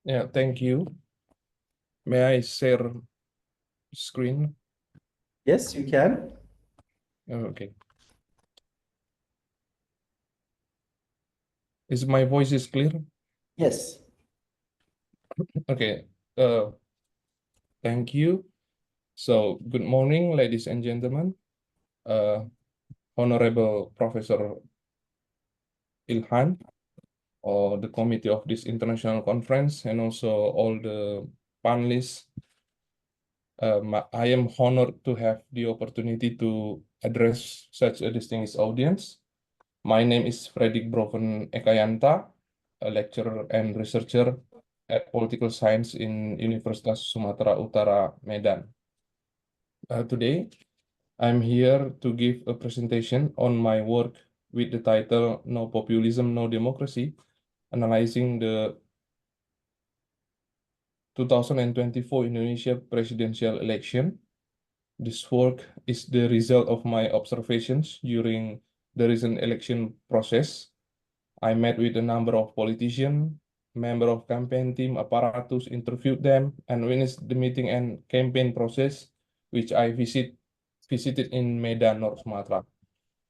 Yeah, thank you. May I share screen? Yes, you can. Okay. Is my voice is clear? Yes. Okay. Thank you. So, good morning, ladies and gentlemen. Honorable Professor Ilhan, or the committee of this international conference, and also all the panelists. I am honored to have the opportunity to address such a distinguished audience. My name is Fredrik Broven Ekayanta, a lecturer and researcher at Political Science in Universitas Sumatera Utara, Medan. Today, I'm here to give a presentation on my work with the title No Populism, No Democracy, analyzing the 2024 Indonesia presidential election. This work is the result of my observations during the recent election process. I met with a number of politicians, member of campaign team apparatus, interviewed them, and witnessed the meeting and campaign process, which I visited in Medan, North Sumatra.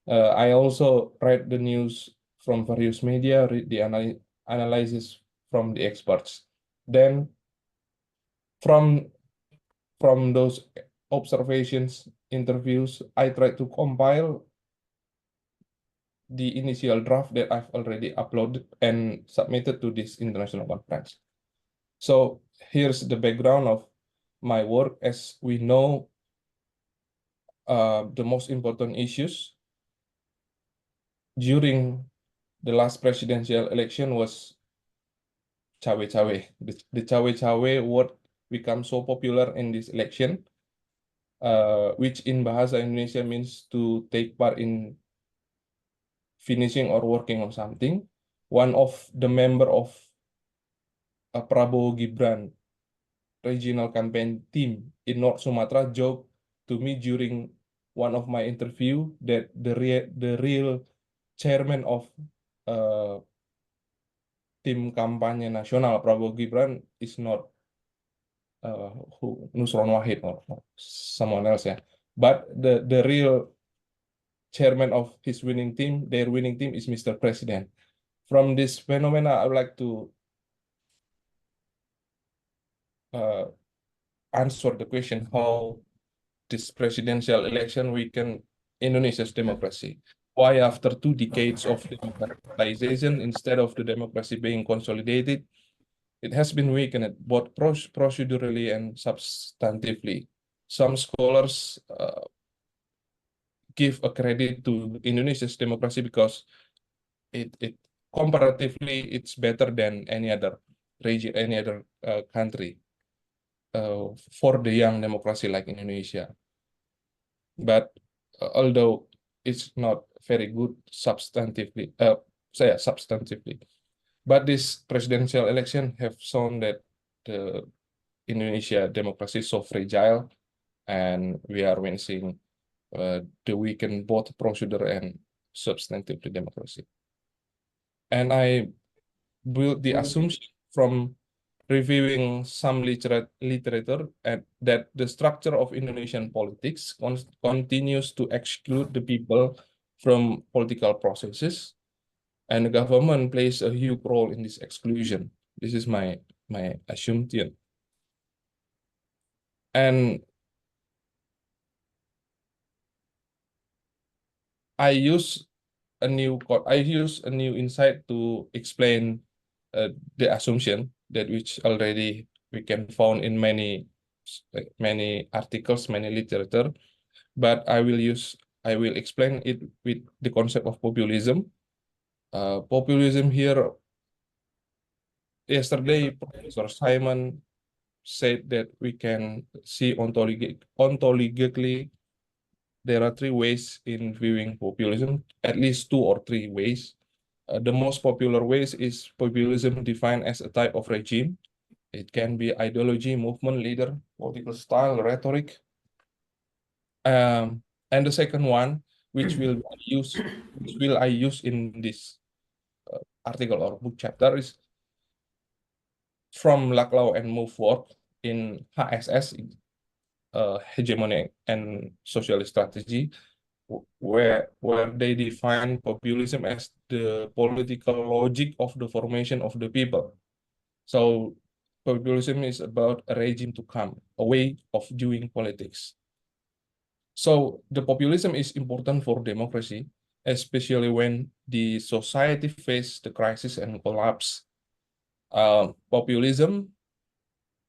I also read the news from various media, read the analysis from the experts. Then, from those observations, interviews, I tried to compile the initial draft that I've already uploaded and submitted to this international conference. So here's the background of my work. As we know, the most important issues during the last presidential election was cawe-cawe. The cawe-cawe word became so popular in this election, which in Bahasa Indonesia means to take part in finishing or working on something. One of the member of Prabowo Gibran regional campaign team in North Sumatra joked to me during one of my interview that the real chairman of uh, tim kampanye nasional Prabowo Gibran is not Nusron Wahid or someone else, yeah. But the real chairman of his winning team, their winning team, is Mr. President. From this phenomena, I would like to uh, answer the question how this presidential election weakened Indonesia's democracy. Why, after 2 decades of democratization, instead of the democracy being consolidated, it has been weakened both procedurally and substantively. Some scholars give a credit to Indonesia's democracy because it comparatively it's better than any other region, any other country for the young democracy like Indonesia. But although it's not very good substantively, substantively, but this presidential election have shown that the Indonesia democracy is so fragile, and we are witnessing the weakened both procedure and substantively democracy. And I built the assumption from reviewing some literature and that the structure of Indonesian politics continues to exclude the people from political processes, and the government plays a huge role in this exclusion. This is my assumption. And I use I use a new insight to explain the assumption that which already we can found in many articles, many literature, but I will explain it with the concept of populism. Populism here, yesterday, Professor Simon said that we can see ontologically there are 3 ways in viewing populism, at least 2 or 3 ways. The most popular ways is populism defined as a type of regime. It can be ideology, movement, leader, political style, rhetoric. And the second one, which will I use in this article or book chapter, is from Laclau and move forward in HSS, hegemony and socialist strategy, where they define populism as the political logic of the formation of the people. So populism is about a regime to come, a way of doing politics. So the populism is important for democracy, especially when the society face the crisis and collapse. Populism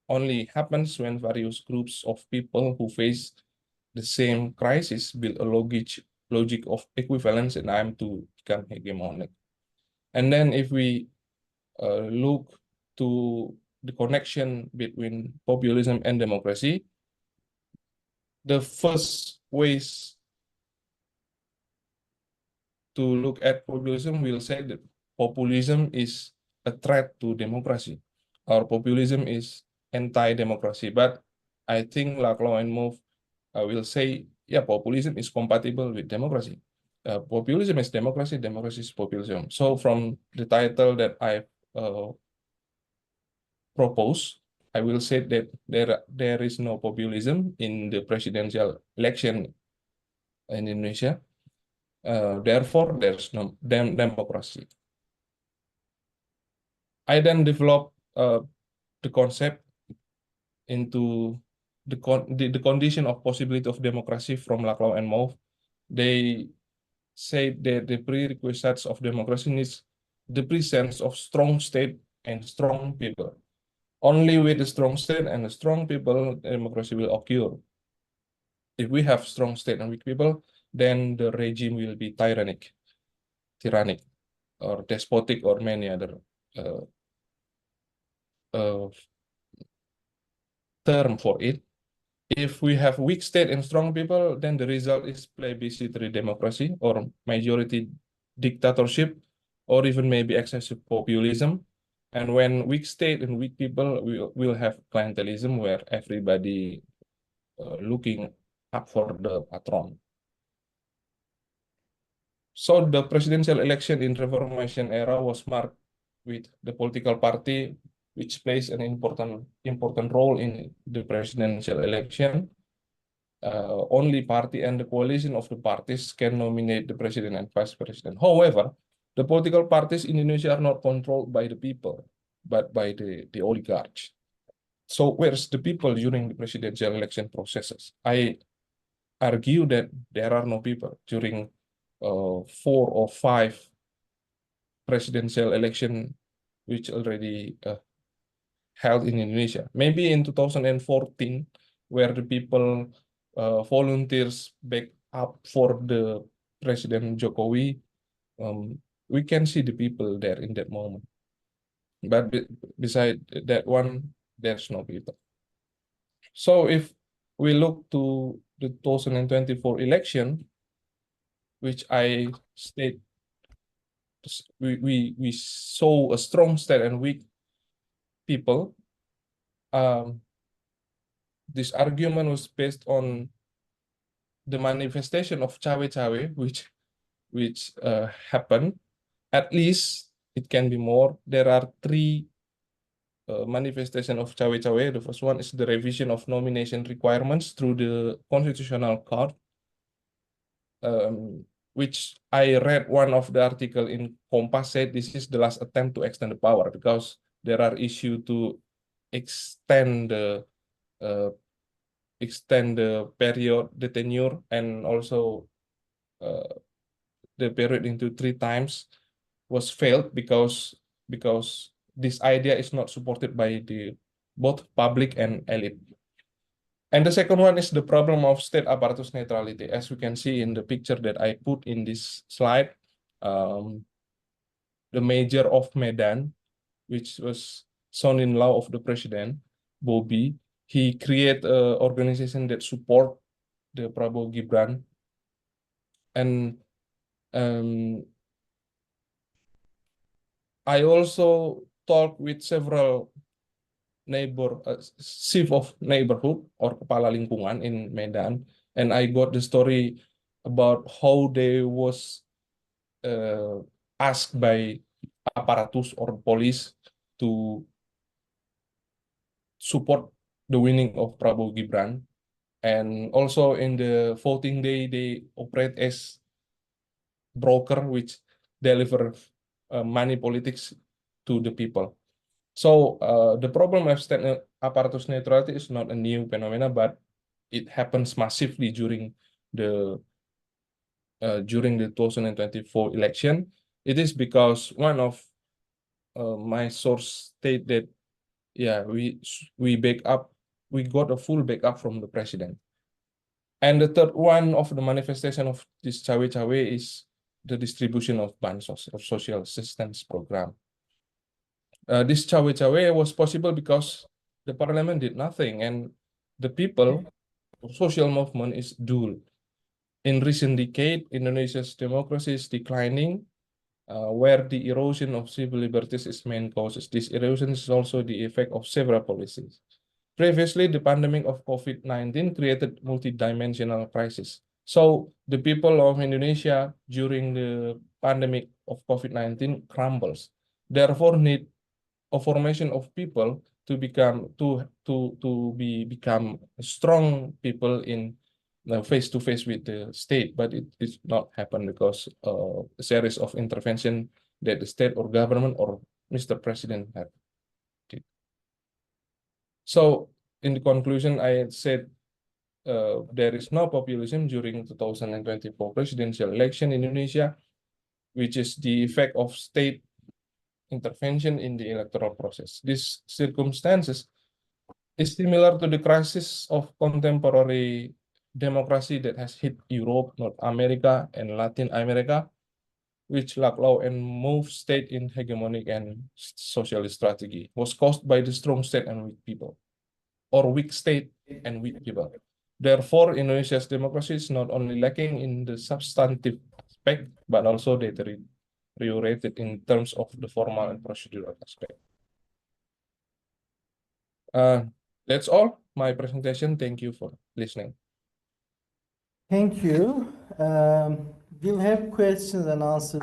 only happens when various groups of people who face the same crisis build a logic of equivalence and aim to become hegemonic. And then if we look to the connection between populism and democracy, the first ways to look at populism will say that populism is a threat to democracy, or populism is anti-democracy. But I think Laclau and Move will say, yeah, populism is compatible with democracy. Populism is democracy, democracy is populism. So from the title that I propose, I will say that there is no populism in the presidential election in Indonesia. Therefore, there's no democracy. I then develop the concept into the condition of possibility of democracy from Laclau and Mauve. They say that the prerequisites of democracy needs the presence of strong state and strong people. Only with a strong state and a strong people, democracy will occur. If we have strong state and weak people, then the regime will be tyrannic, or despotic, or many other uh, uh, term for it. If we have weak state and strong people, then the result is plebiscitary democracy or majority dictatorship, or even maybe excessive populism. And when weak state and weak people will have clientelism, where everybody looking up for the patron. So the presidential election in Reformation era was marked with the political party which plays an important role in the presidential election. Only party and the coalition of the parties can nominate the president and vice president. However, the political parties in Indonesia are not controlled by the people, but by the oligarchs. So where's the people during the presidential election processes? I argue that there are no people during 4 or 5 presidential election which already held in Indonesia. Maybe in 2014, where the people volunteers back up for the President Jokowi, we can see the people there in that moment. But beside that one, there's no people. So if we look to the 2024 election, which I state, we saw a strong state and weak people. This argument was based on the manifestation of cawe-cawe, which happened. At least it can be more. There are 3 manifestation of cawe-cawe. The first one is the revision of nomination requirements through the Constitutional Court, which I read one of the article in Kompas said this is the last attempt to extend the power, because there are issues to extend the period, the tenure, and also the period into 3 times was failed because this idea is not supported by the both public and elite. And the second one is the problem of state apparatus neutrality. As we can see in the picture that I put in this slide, the mayor of Medan, which was son-in-law of the president, Bobby, he create an organization that support the Prabowo Gibran. And I also talked with several chief of neighborhood or kepala lingkungan in Medan, and I got the story about how they was asked by apparatus or police to support the winning of Prabowo Gibran. And also in the voting day, they operate as broker which deliver money politics to the people. So the problem of state apparatus neutrality is not a new phenomena, but it happens massively during the 2024 election. It is because one of my source state that we got a full backup from the president. And the third one of the manifestation of this cawe-cawe is the distribution of bansos or social assistance program. This cawe-cawe was possible because the parliament did nothing and the people, social movement is dull. In recent decade, Indonesia's democracy is declining, where the erosion of civil liberties is main causes. This erosion is also the effect of several policies. Previously, the pandemic of COVID-19 created multidimensional crisis. So the people of Indonesia during the pandemic of COVID-19 crumbles. Therefore, need a formation of people to become strong people in face to face with the state, but it is not happen because a series of intervention that the state or government or Mr. President had. So in the conclusion, I said there is no populism during 2024 presidential election in Indonesia, which is the effect of state intervention in the electoral process. These circumstances is similar to the crisis of contemporary democracy that has hit Europe, North America, and Latin America, which lack law and move state in hegemonic and socialist strategy, was caused by the strong state and weak people, or weak state and weak people. Therefore, Indonesia's democracy is not only lacking in the substantive aspect, but also deteriorated in terms of the formal and procedural aspect. That's all my presentation. Thank you for listening. Thank you. We'll have questions and answers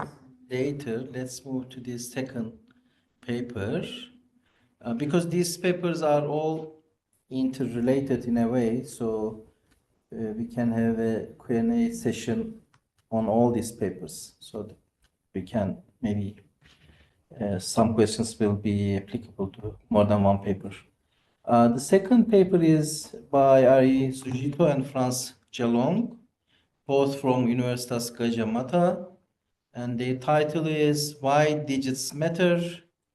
later. Let's move to the second paper. Because these papers are all interrelated in a way, so we can have a Q&A session on all these papers. So that we can maybe some questions will be applicable to more than one paper. The second paper is by Ari Sujito and Franz Jalong, both from Universitas Gadjah Mada, and the title is Why Digits Matter,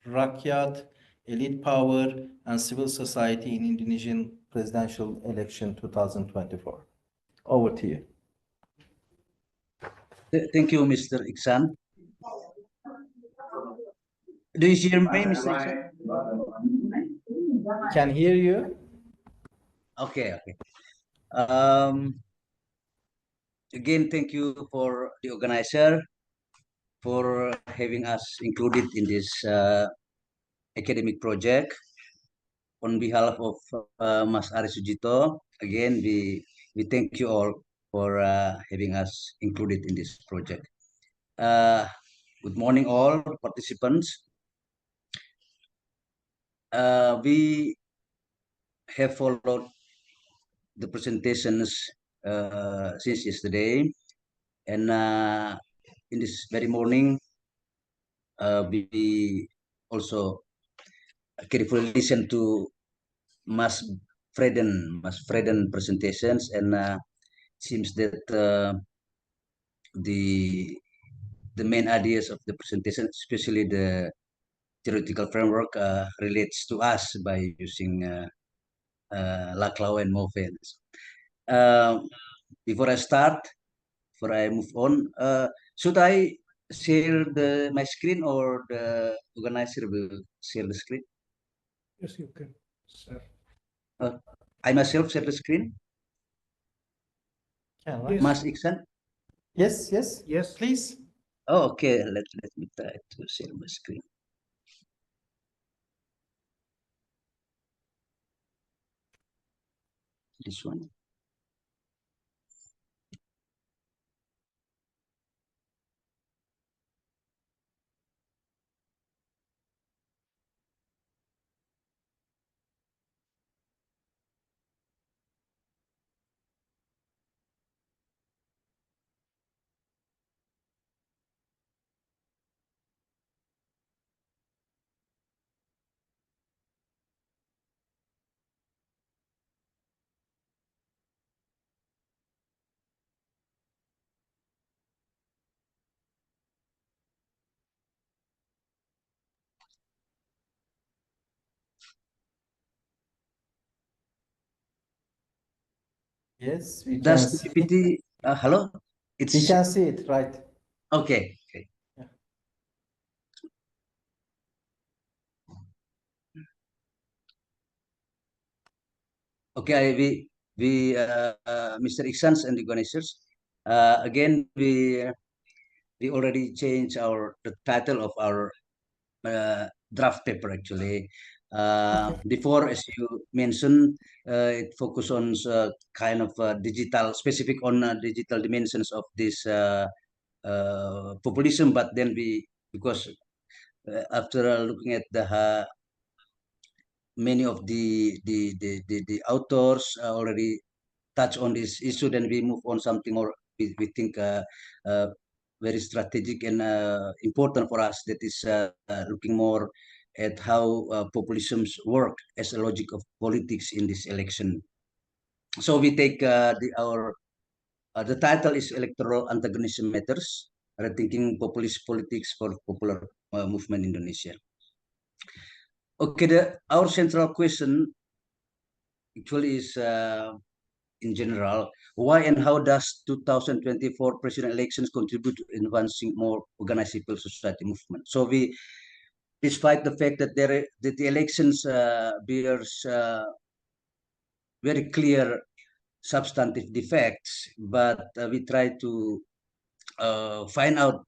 Rakyat, Elite Power, and Civil Society in Indonesian Presidential Election 2024. Over to you. Thank you, Mr. Iksan. Do you hear me, Mr. Iksan? Can hear you. Okay. Again, thank you for the organizer for having us included in this academic project. On behalf of Mas Ari Sujito, again, we thank you all for having us included in this project. Good morning, all participants. We have followed the presentations since yesterday, and in this very morning, we also carefully listen to Mas Freden presentations, and seems that the main ideas of the presentation, especially the theoretical framework, relates to us by using Laclau and Mauve. Before I start, before I move on, should I share my screen, or the organizer will share the screen? Yes, you can, sir. I myself share the screen. Can I? Mas Iksan? Yes, please. Oh, okay. Let me try to share my screen. This one. Yes, we can Does the see. PPT, hello? We It's can see it, right? okay. Okay. Yeah. Okay, Mr. Iksans and the organizers, again, we already changed the title of our draft paper actually. Before, as you mentioned, it focused on kind of digital, specific on digital dimensions of this populism. But then because after looking at many of the authors already touch on this issue, then we move on something more we think very strategic and important for us, that is looking more at how populisms work as a logic of politics in this election. So we take the title is Electoral Antagonism Matters, Rethinking Populist Politics for Popular Movement Indonesia. Okay, our central question actually is in general, why and how does 2024 presidential elections contribute to advancing more organized civil society movement? So despite the fact that the elections bears very clear substantive defects, but we try to find out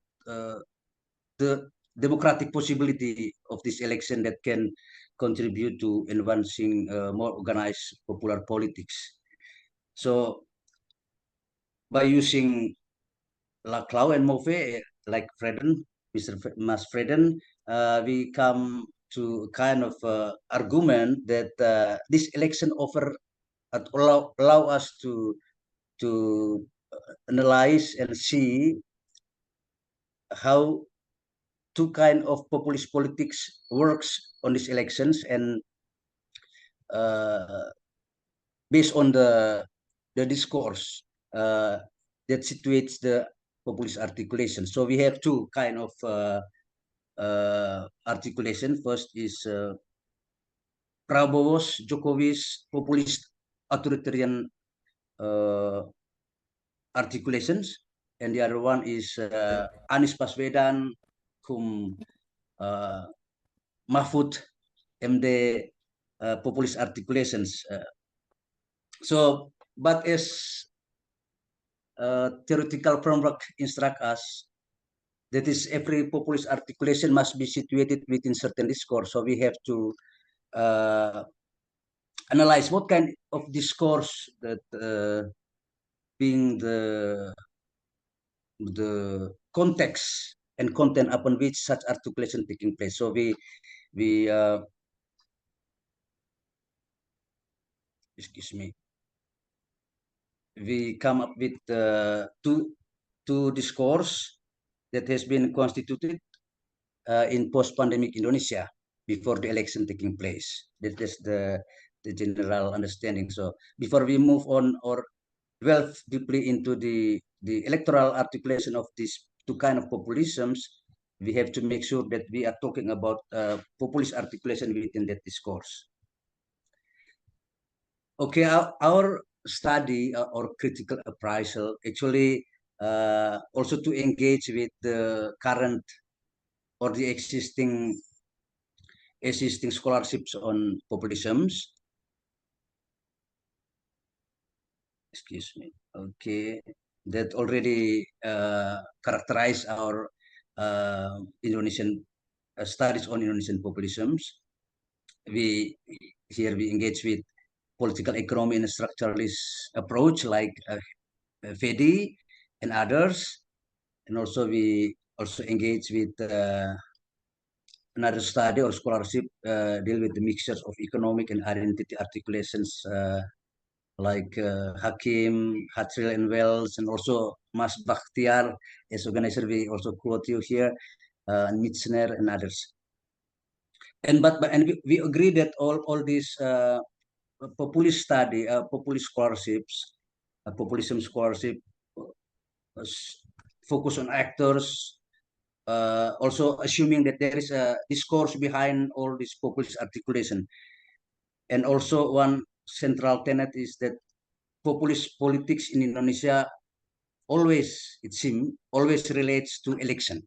the democratic possibility of this election that can contribute to advancing more organized popular politics. So by using Laclau and Move, like Mas Freden, we come to kind of argument that this election allow us to analyze and see how two kind of populist politics works on these elections, and based on the discourse that situates the populist articulation. So we have two kind of articulation. First is Prabowo's, Jokowi's populist authoritarian articulations, and the other one is Anies Baswedan, whom Mahfud MD populist articulations. So, but as theoretical framework instruct us, that is, every populist articulation must be situated within certain discourse. So we have to analyze what kind of discourse that being the context and content upon which such articulation taking place. So we excuse me, we come up with two discourse that has been constituted in post-pandemic Indonesia before the election taking place. That is the general understanding. So before we move on or delve deeply into the electoral articulation of these two kind of populisms, we have to make sure that we are talking about populist articulation within that discourse. Okay, our study or critical appraisal actually also to engage with the current or the existing scholarships on populisms. Excuse me. Okay, that already characterize our Indonesian studies on Indonesian populisms. We engage with political economy and structuralist approach like Fedi and others, and also we also engage with another study or scholarship deal with the mixtures of economic and identity articulations like Hakim, Hatril and Wells, and also Mas Bakhtiar as organizer. We also quote you here, and Mitzner and others. And we agree that all these populist study, populist scholarships, populism scholarship focus on actors, also assuming that there is a discourse behind all this populist articulation. And also one central tenet is that populist politics in Indonesia always, it seems, always relates to election.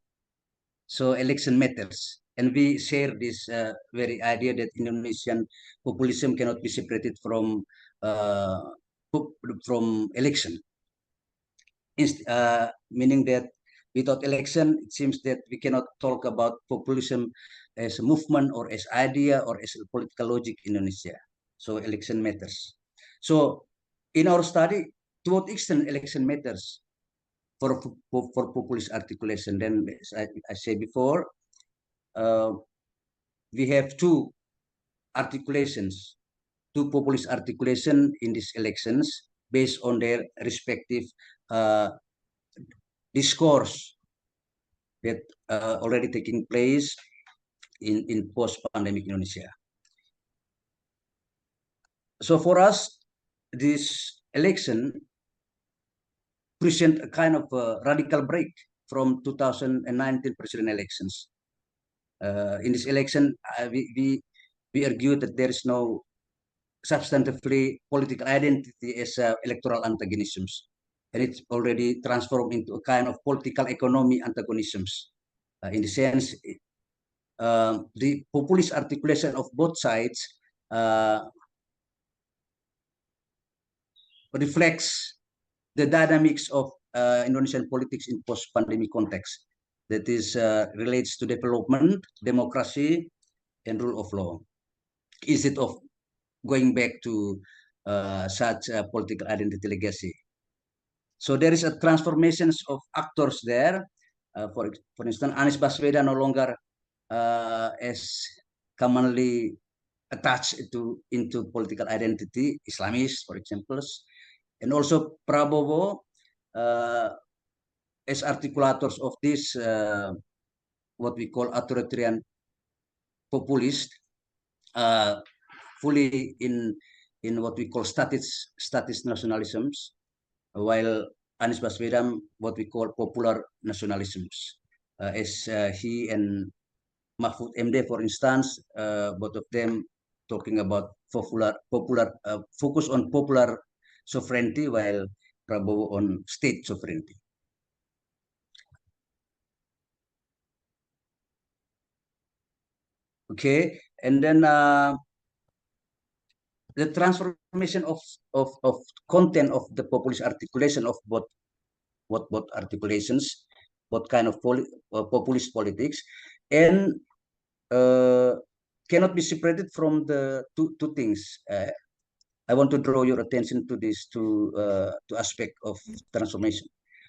So election matters. And we share this very idea that Indonesian populism cannot be separated from election. Meaning that without election, it seems that we cannot talk about populism as a movement or as idea or as a political logic in Indonesia. So election matters. So in our study, to what extent election matters for populist articulation? Then, as I said before, we have two articulations, two populist articulation in these elections based on their respective discourse that already taking place in post-pandemic Indonesia. So for us, this election present a kind of a radical break from 2019 presidential elections. In this election, we argue that there is no substantively political identity as electoral antagonisms, and it's already transformed into a kind of political economy antagonisms. In the sense, the populist articulation of both sides reflects the dynamics of Indonesian politics in post-pandemic context. That is relates to development, democracy, and rule of law. Instead of going back to such a political identity legacy. So there is a transformations of actors there. For instance, Anies Baswedan no longer as commonly attached into political identity, Islamist, for example, and also Prabowo as articulators of this what we call authoritarian populist, fully in what we call statist nationalisms, while Anies Baswedan what we call popular nationalisms, as he and Mahfud MD, for instance, both of them talking about popular focus on popular sovereignty, while Prabowo on state sovereignty. Okay, and then the transformation of content of the populist articulation of both articulations, what kind of populist politics, and cannot be separated from the two things. I want to draw your attention to these two aspect of transformation.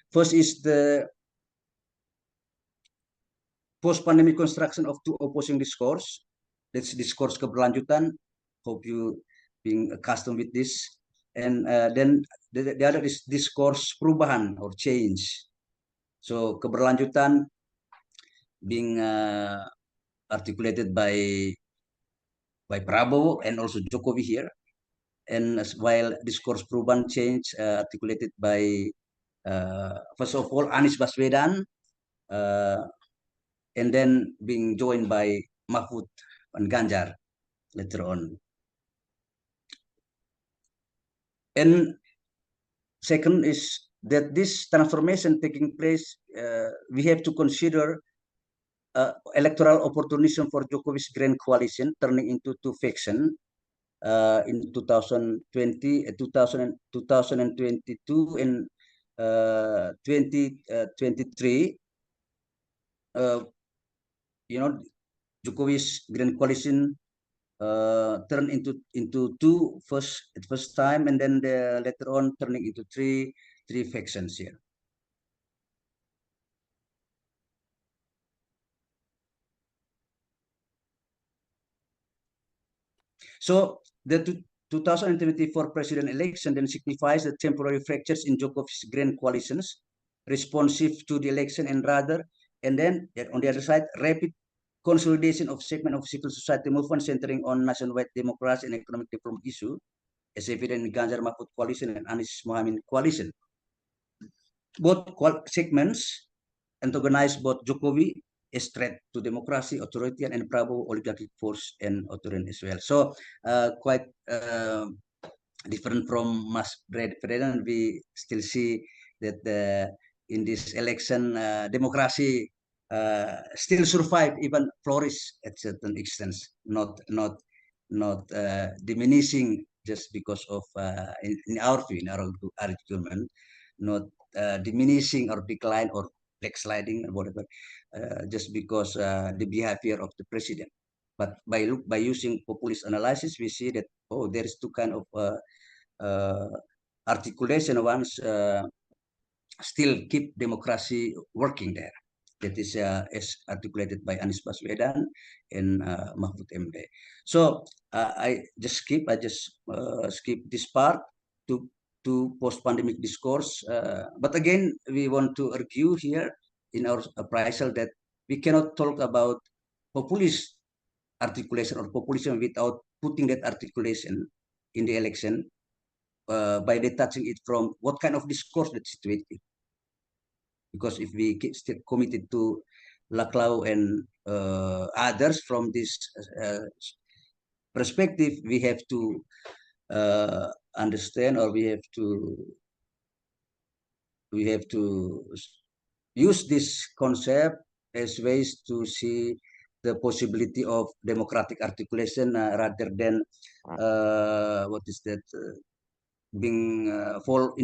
First is the post-pandemic construction of two opposing discourse. That's discourse keberlanjutan. Hope you being accustomed with this. And then the other is discourse perubahan or change. So keberlanjutan being articulated by Prabowo and also Jokowi here, and while discourse perubahan change articulated by first of all Anies Baswedan, and then being joined by Mahfud and Ganjar later on. And second is that this transformation taking place, we have to consider electoral opportunism for Jokowi's grand coalition turning into two factions in 2020, 2022 and 2023. You know, Jokowi's grand coalition turned into two at first time, and then later on turning into three factions here. So the 2024 president election then signifies the temporary fractures in Jokowi's grand coalitions, responsive to the election, and then on the other side, rapid consolidation of segment of civil society movement centering on nationwide democracy and economic development issue, as evident in Ganjar Mahfud coalition and Anies Mohaimin coalition. Both segments antagonize both Jokowi as threat to democracy, authoritarian, and Prabowo oligarchic force and authoritarian as well. So quite different from Mas President, we still see that in this election, democracy still survive, even flourish at certain extent, not diminishing just because of in our view, in our argument, not diminishing or decline or backsliding or whatever, just because the behavior of the president. But by using populist analysis, we see that there is two kind of articulation. Ones still keep democracy working there. That is as articulated by Anies Baswedan and Mahfud MD. So I just skip this part to post-pandemic discourse. But again, we want to argue here in our appraisal that we cannot talk about populist articulation or populism without putting that articulation in the election by detaching it from what kind of discourse that's situated. Because if we keep still committed to Laclau and others from this perspective, we have to understand, or we have to use this concept as ways to see the possibility of democratic articulation rather than what is that being fall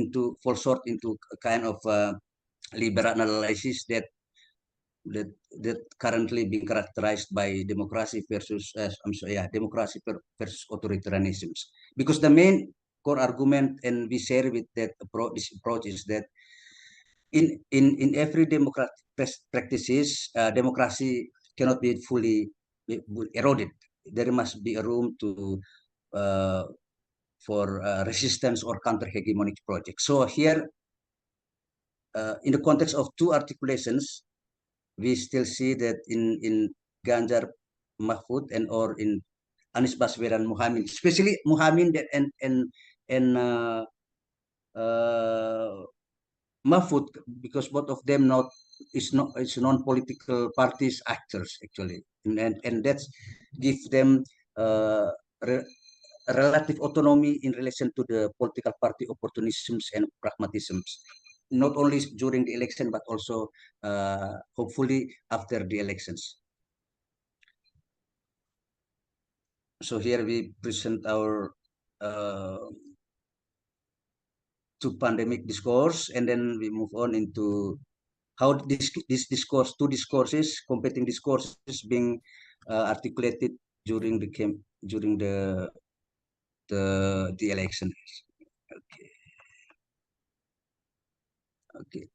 short into a kind of liberal analysis that currently being characterized by democracy versus democracy versus authoritarianism. Because the main core argument, and we share with that approach, this approach, is that in every democratic practices, democracy cannot be fully eroded. There must be a room to for resistance or counter-hegemonic projects. So here, in the context of two articulations, we still see that in Ganjar Mahfud and or in Anies Baswedan Muhammad, especially Muhammad and Mahfud, because both of them is non-political parties actors actually, and that's give them relative autonomy in relation to the political party opportunisms and pragmatisms, not only during the election but also hopefully after the elections. So here we present our two pandemic discourse, and then we move on into how this discourse, two discourses, competing discourses being articulated during the election. Okay.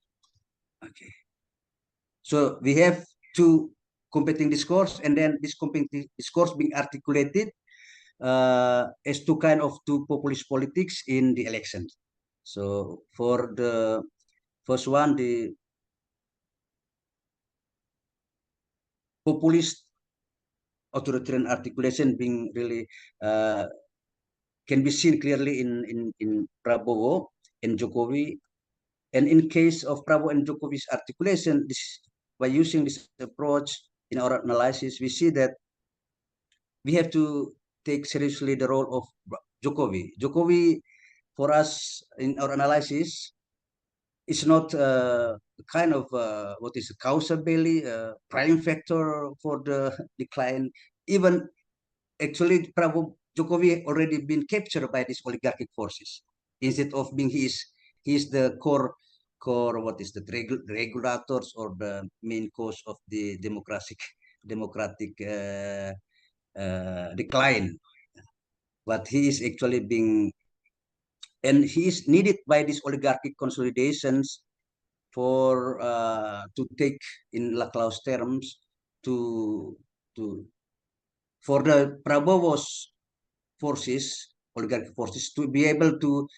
So we have two competing discourse, and then this competing discourse being articulated as two populist politics in the election. So for the first one, the populist authoritarian articulation being really can be seen clearly in Prabowo and Jokowi. And in case of Prabowo and Jokowi's articulation, by using this approach in our analysis, we see that we have to take seriously the role of Jokowi. Jokowi, for us in our analysis, is not kind of what is a causal belly, prime factor for the decline. Even actually, Jokowi already been captured by these oligarchic forces. Instead of being he is the core what is the regulators or the main cause of the democratic decline. But he is actually being, and he is needed by these oligarchic consolidations for to take in Laclau's terms for the Prabowo's forces, oligarchic forces, to be able to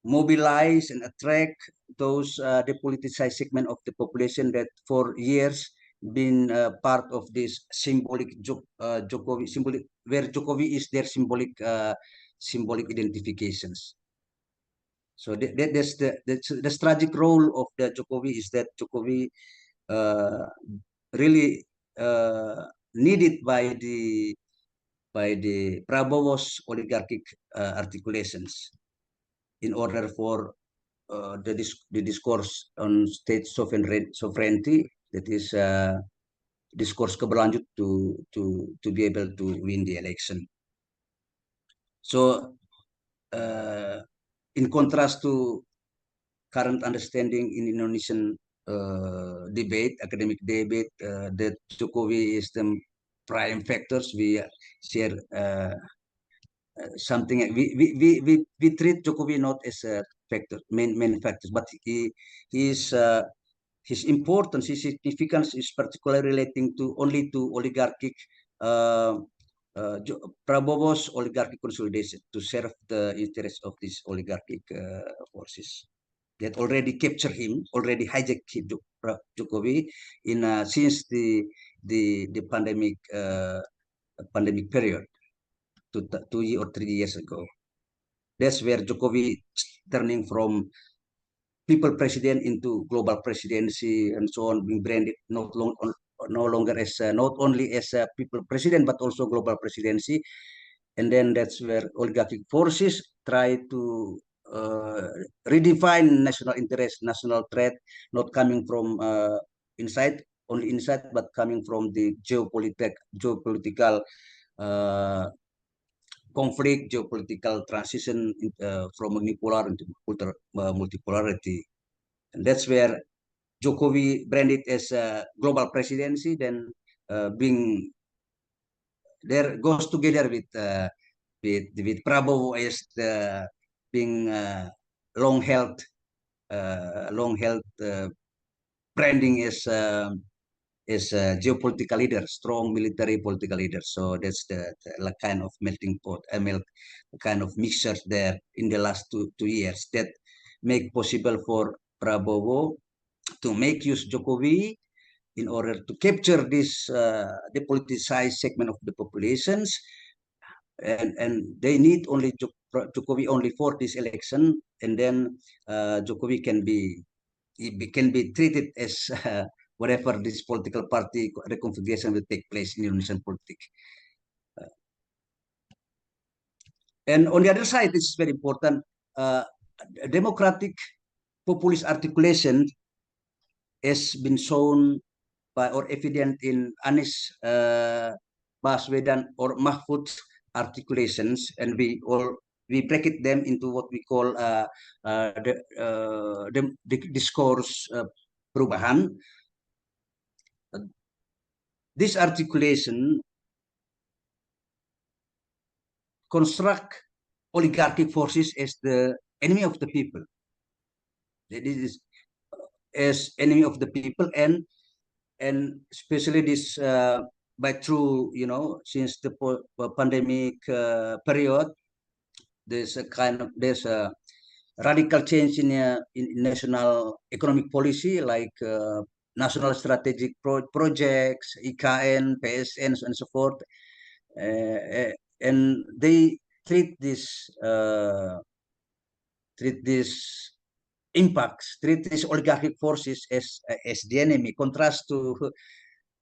mobilize and attract those depoliticized segment of the population that for years been part of this symbolic Jokowi symbolic, where Jokowi is their symbolic identifications. So that's the tragic role of the Jokowi, is that Jokowi really needed by the by the Prabowo's oligarchic articulations in order for the discourse on state sovereignty, that is discourse keberlanjut to be able to win the election. So in contrast to current understanding in Indonesian debate, academic debate, that Jokowi is the prime factors, we share something. We treat Jokowi not as a factor, main factors, but his importance, his significance is particularly relating to only to oligarchic Prabowo's oligarchic consolidation to serve the interests of these oligarchic forces that already capture him, already hijacked Jokowi in since the pandemic period 2 or 3 years ago. That's where Jokowi turning from people president into global presidency and so on, being branded no longer as not only as a people president but also global presidency. And then that's where oligarchic forces try to redefine national interest, national threat, not coming from inside, only inside, but coming from the geopolitical conflict, geopolitical transition from unipolar into multipolarity. And that's where Jokowi branded as a global presidency, then being there goes together with Prabowo as the being long held branding as geopolitical leader, strong military political leader. So that's the kind of melting pot, kind of mixture there in the last two years that make possible for Prabowo to make use Jokowi in order to capture this depoliticized segment of the populations, and they need only Jokowi only for this election, and then Jokowi can be treated as whatever this political party reconfiguration will take place in Indonesian politics. And on the other side, this is very important. Democratic populist articulation has been shown by or evident in Anies Baswedan or Mahfud's articulations, and we bracket them into what we call the discourse perubahan. This articulation construct oligarchic forces as the enemy of the people. This is as enemy of the people, and especially this by through, you know, since the pandemic period, there's a radical change in national economic policy, like national strategic projects, IKN, PSN, and so forth, and they treat this impacts, treat these oligarchic forces as the enemy. Contrast to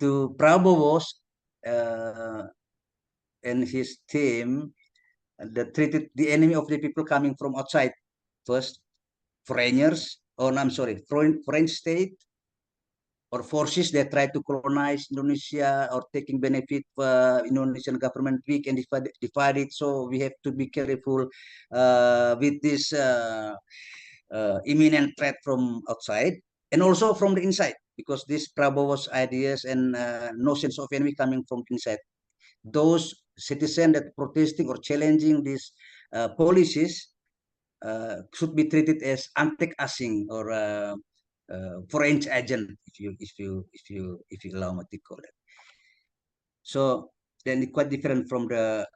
Prabowo's and his team that treated the enemy of the people coming from outside first, foreigners, or I'm sorry, foreign state or forces that try to colonize Indonesia or taking benefit Indonesian government weak and divide it. So we have to be careful with this imminent threat from outside and also from the inside, because this Prabowo's ideas and notions of enemy coming from inside. Those citizens that protesting or challenging these policies should be treated as antek asing or foreign agent, if you allow me to call it. So then it's quite different from the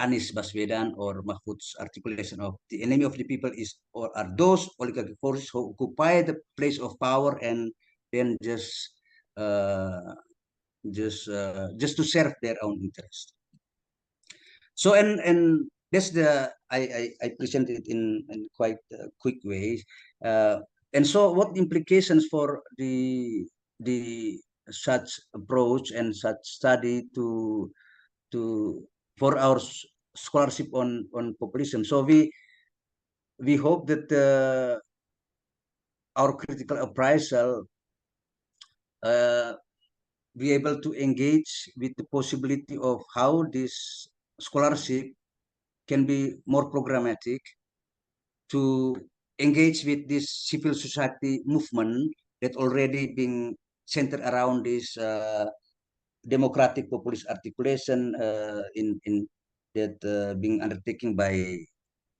Anies Baswedan or Mahfud's articulation of the enemy of the people is or are those oligarchic forces who occupy the place of power and then just to serve their own interest. So and that's the I presented it in quite a quick way. And so what implications for the such approach and such study to for our scholarship on populism. So we hope that our critical appraisal be able to engage with the possibility of how this scholarship can be more programmatic to engage with this civil society movement that already being centered around this democratic populist articulation in that being undertaken by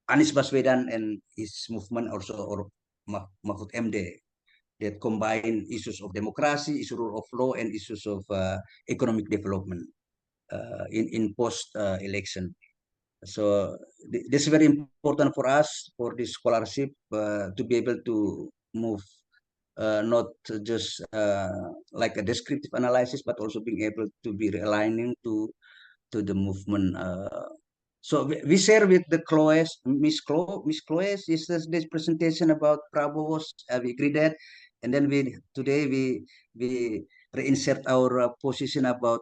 Anies Baswedan and his movement also, or Mahfud MD, that combine issues of democracy, issue rule of law, and issues of economic development in post election. So this is very important for us, for this scholarship, to be able to move not just like a descriptive analysis, but also being able to be realigning to the movement. So we share with the Miss Chloe, is this presentation about Prabowo's. We agree that, and then today we reinsert our position about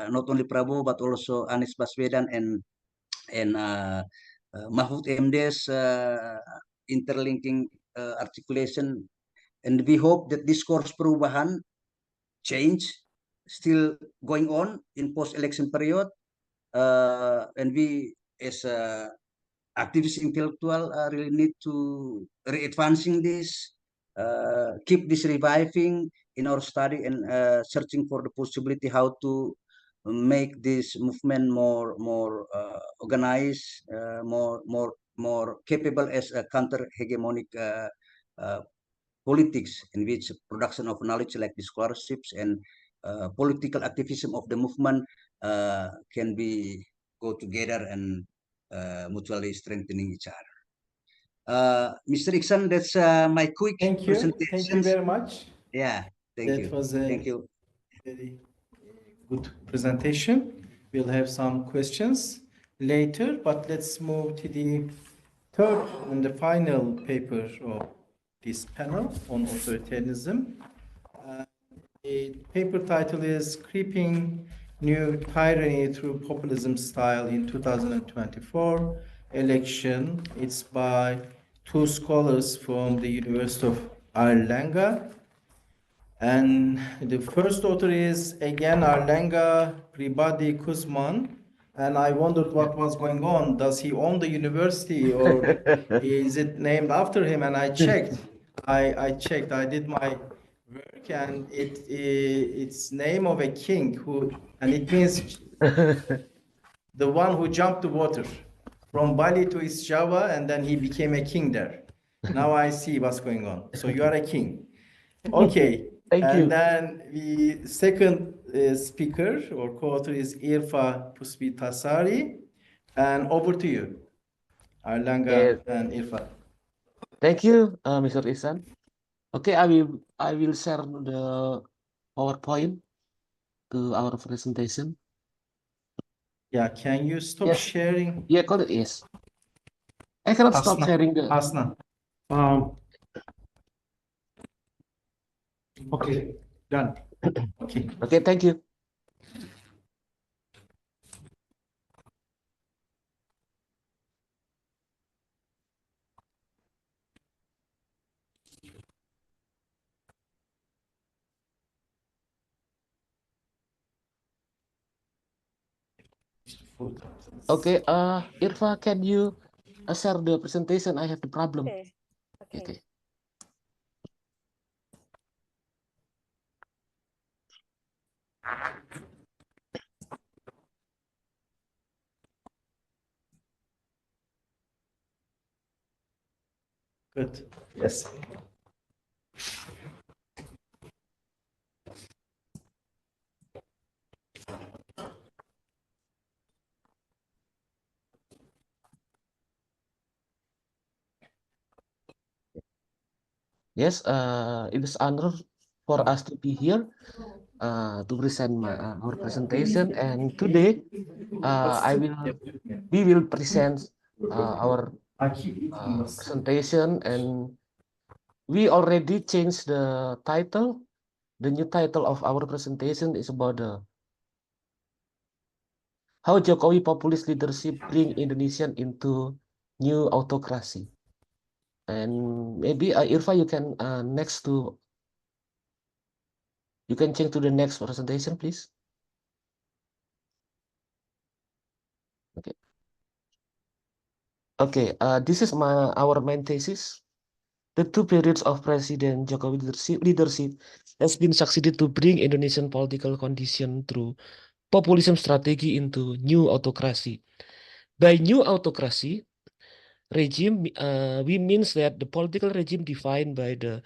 not only Prabowo but also Anies Baswedan and Mahfud MD's interlinking articulation, and we hope that this course perubahan change still going on in post-election period, and we as activist intellectual really need to re-advancing this, keep this reviving in our study, and searching for the possibility how to make this movement more organized, more capable as a counter hegemonic politics, in which production of knowledge like the scholarships and political activism of the movement can be go together and mutually strengthening each other. Mr. Iksan, that's my quick Thank you. Thank you presentation. very much. Yeah, thank you. That was a Thank you. very good presentation. We'll have some questions later, but let's move to the third and the final paper of this panel on authoritarianism. The paper title is Creeping New Tyranny Through Populism Style in 2024 Election. It's by two scholars from the University of Erlangen. And the first author is again Erlangen, Pribadi Kuzman. And I wondered what was going on. Does he own the university or is it named after him? And I checked. I checked. I did my work, and it's name of a king and it means the one who jumped the water from Bali to East Java, and then he became a king there. Now I see what's going on. So you are a king. Okay. Thank you. And then the second speaker or co-author is Irfa Puspitasari. And over to you, Erlangen and Irfa. Thank you, Mr. Ihsan. Okay, I will share the PowerPoint to our presentation. Yeah, can you stop Yes. sharing? Yeah, call it yes. I cannot stop Asna. sharing the. Asna. Okay, done. Okay. Okay, thank you. Okay, Irfa, can you share the presentation? I have the problem. Okay. Okay. Good. Yes. Yes, it is honor for us to be here to present our presentation. And today, we will present our presentation, and we already changed the title. The new title of our presentation is about the how Jokowi populist leadership bring Indonesian into new autocracy. And maybe Irfa, you can you can change to the next presentation, please. Okay. Okay, this is our main thesis. The 2 periods of President Jokowi leadership has been succeeded to bring Indonesian political condition through populism strategy into new autocracy. By new autocracy regime, we means that the political regime defined by the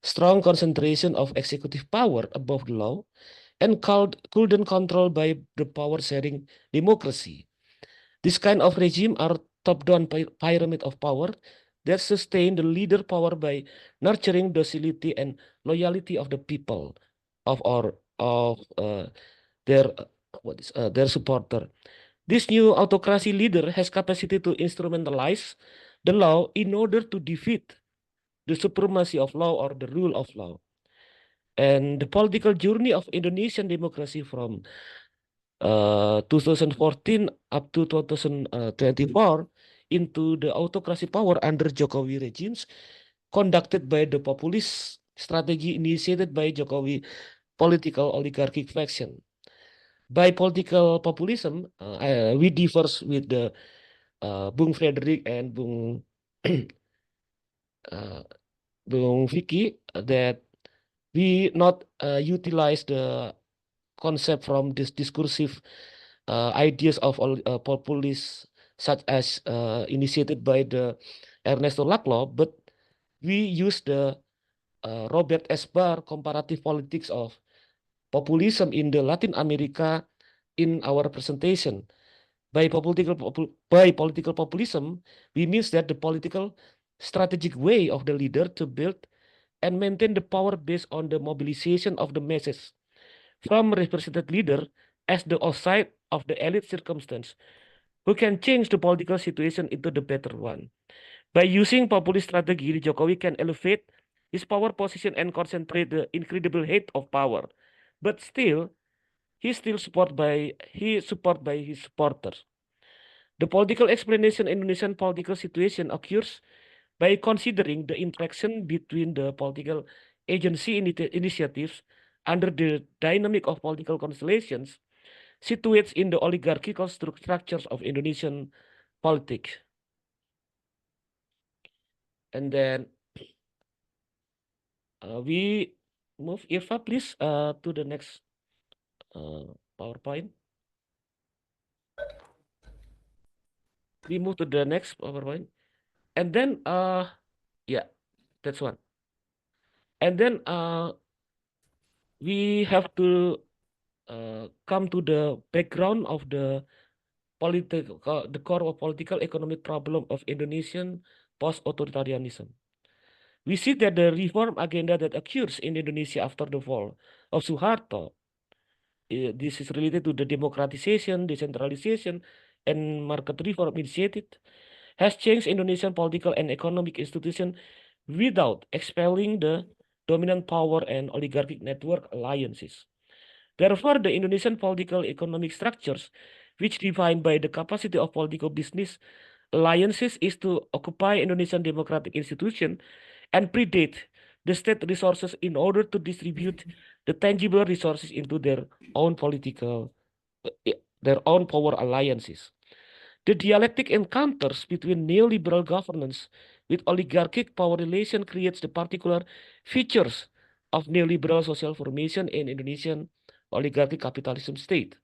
strong concentration of executive power above the law and couldn't control by the power-sharing democracy. This kind of regime are top-down pyramid of power that sustain the leader power by nurturing docility and loyalty of the people of their supporter. This new autocracy leader has capacity to instrumentalize the law in order to defeat the supremacy of law or the rule of law. And the political journey of Indonesian democracy from 2014 up to 2024 into the autocracy power under Jokowi regimes conducted by the populist strategy initiated by Jokowi political oligarchic faction. By political populism, we differ with the Bung Frederick and Bung Bung Vicky that we not utilize the concept from this discursive ideas of populists such as initiated by the Ernesto Laclau, but we use the Robert Esbar comparative politics of populism in the Latin America in our presentation. By political populism, we means that the political strategic way of the leader to build and maintain the power based on the mobilization of the masses from represented leader as the outside of the elite circumstance who can change the political situation into the better one. By using populist strategy, Jokowi can elevate his power position and concentrate the incredible height of power. But still, he support by his supporters. The political explanation in Indonesian political situation occurs by considering the interaction between the political agency initiatives under the dynamic of political constellations situates in the oligarchical structures of Indonesian politics. And then we move, Irfa, please, to the next PowerPoint. We move to the next PowerPoint. And then, yeah, that's one. And then we have to come to the background of the core of political economic problem of Indonesian post-authoritarianism. We see that the reform agenda that occurs in Indonesia after the fall of Suharto, this is related to the democratization, decentralization, and market reform initiated, has changed Indonesian political and economic institution without expelling the dominant power and oligarchic network alliances. Therefore, the Indonesian political economic structures, which defined by the capacity of political business alliances, is to occupy Indonesian democratic institution and predate the state resources in order to distribute the tangible resources into their own power alliances. The dialectic encounters between neoliberal governance with oligarchic power relation creates the particular features of neoliberal social formation in Indonesian oligarchic capitalism state.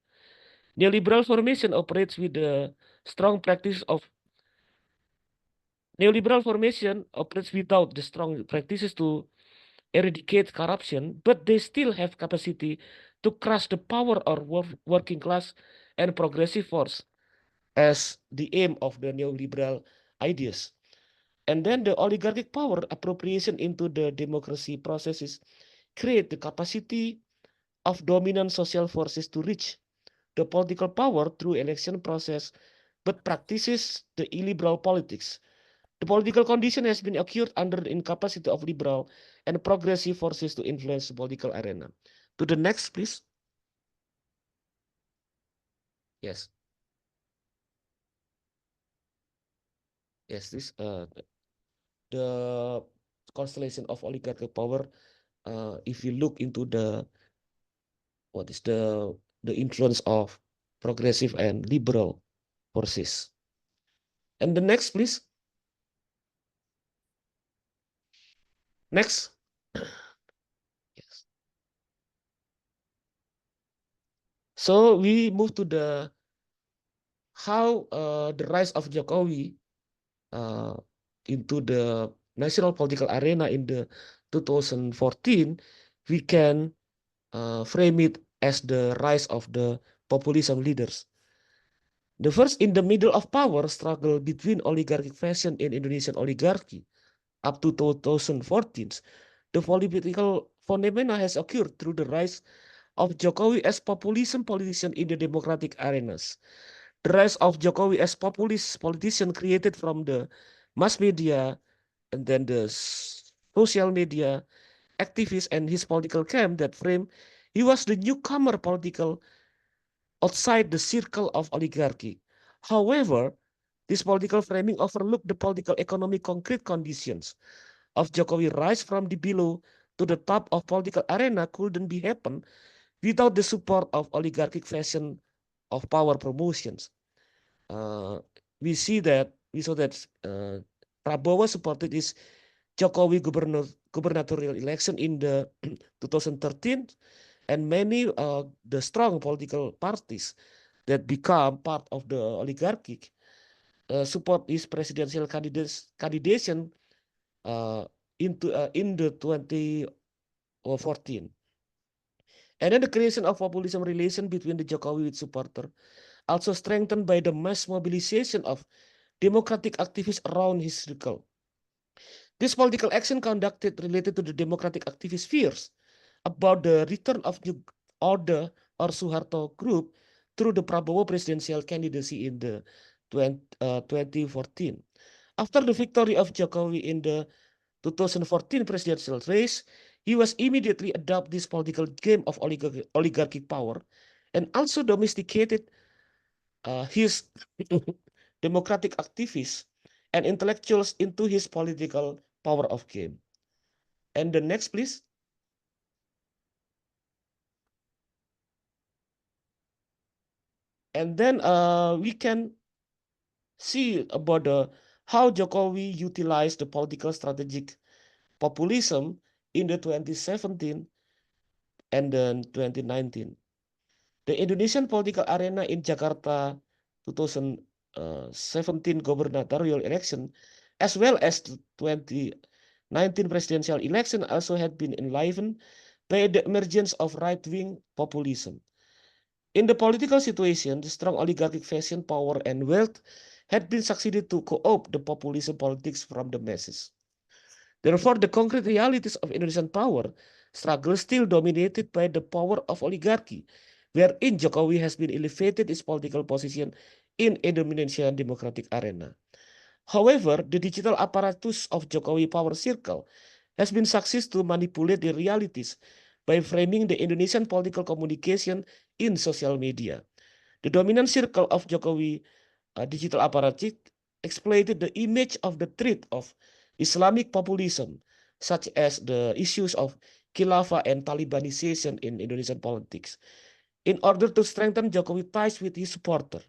Neoliberal formation operates with the strong practice of neoliberal formation operates without the strong practices to eradicate corruption, but they still have capacity to crush the power of working class and progressive force as the aim of the neoliberal ideas. And then the oligarchic power appropriation into the democracy processes create the capacity of dominant social forces to reach the political power through election process, but practices the illiberal politics. The political condition has been occurred under the incapacity of liberal and progressive forces to influence the political arena. To the next, please. Yes. yes, this the constellation of oligarchical power. If you look into what is the influence of progressive and liberal forces. And the next, please. Next. Yes. So we move to the how the rise of Jokowi into the national political arena in the 2014, we can frame it as the rise of the populism leaders. The first in the middle of power struggle between oligarchic faction and Indonesian oligarchy up to 2014. The political phenomena has occurred through the rise of Jokowi as populism politician in the democratic arenas. The rise of Jokowi as populist politician created from the mass media and then the social media activists and his political camp that frame he was the newcomer political outside the circle of oligarchy. However, this political framing overlooked the political economic concrete conditions of Jokowi rise from the below to the top of political arena couldn't be happen without the support of oligarchic fashion of power promotions. Uh, we saw that Prabowo supported his Jokowi gubernatorial election in the 2013, and many the strong political parties that become part of the oligarchy support his presidential candidation in the 2014. And then the creation of populism relation between the Jokowi with supporter also strengthened by the mass mobilization of democratic activists around his circle. This political action conducted related to the democratic activist fears about the return of New Order or Suharto group through the Prabowo presidential candidacy in the 2014. After the victory of Jokowi in the 2014 presidential race, he was immediately adopt this political game of oligarchic power and also domesticated his democratic activists and intellectuals into his political power of game. And the next, please. And then we can see about how Jokowi utilized the political strategic populism in the 2017 and then 2019. The Indonesian political arena in Jakarta 2017 gubernatorial election, as well as the 2019 presidential election, also had been enlivened by the emergence of right-wing populism. In the political situation, the strong oligarchic fashion, power, and wealth had been succeeded to co-opt the populism politics from the masses. Therefore, the concrete realities of Indonesian power struggle still dominated by the power of oligarchy, wherein Jokowi has been elevated its political position in Indonesian democratic arena. However, the digital apparatus of Jokowi power circle has been successful to manipulate the realities by framing the Indonesian political communication in social media. The dominant circle of Jokowi digital apparatus exploited the image of the threat of Islamic populism, such as the issues of khilafah and Talibanization in Indonesian politics, in order to strengthen Jokowi ties with his supporter.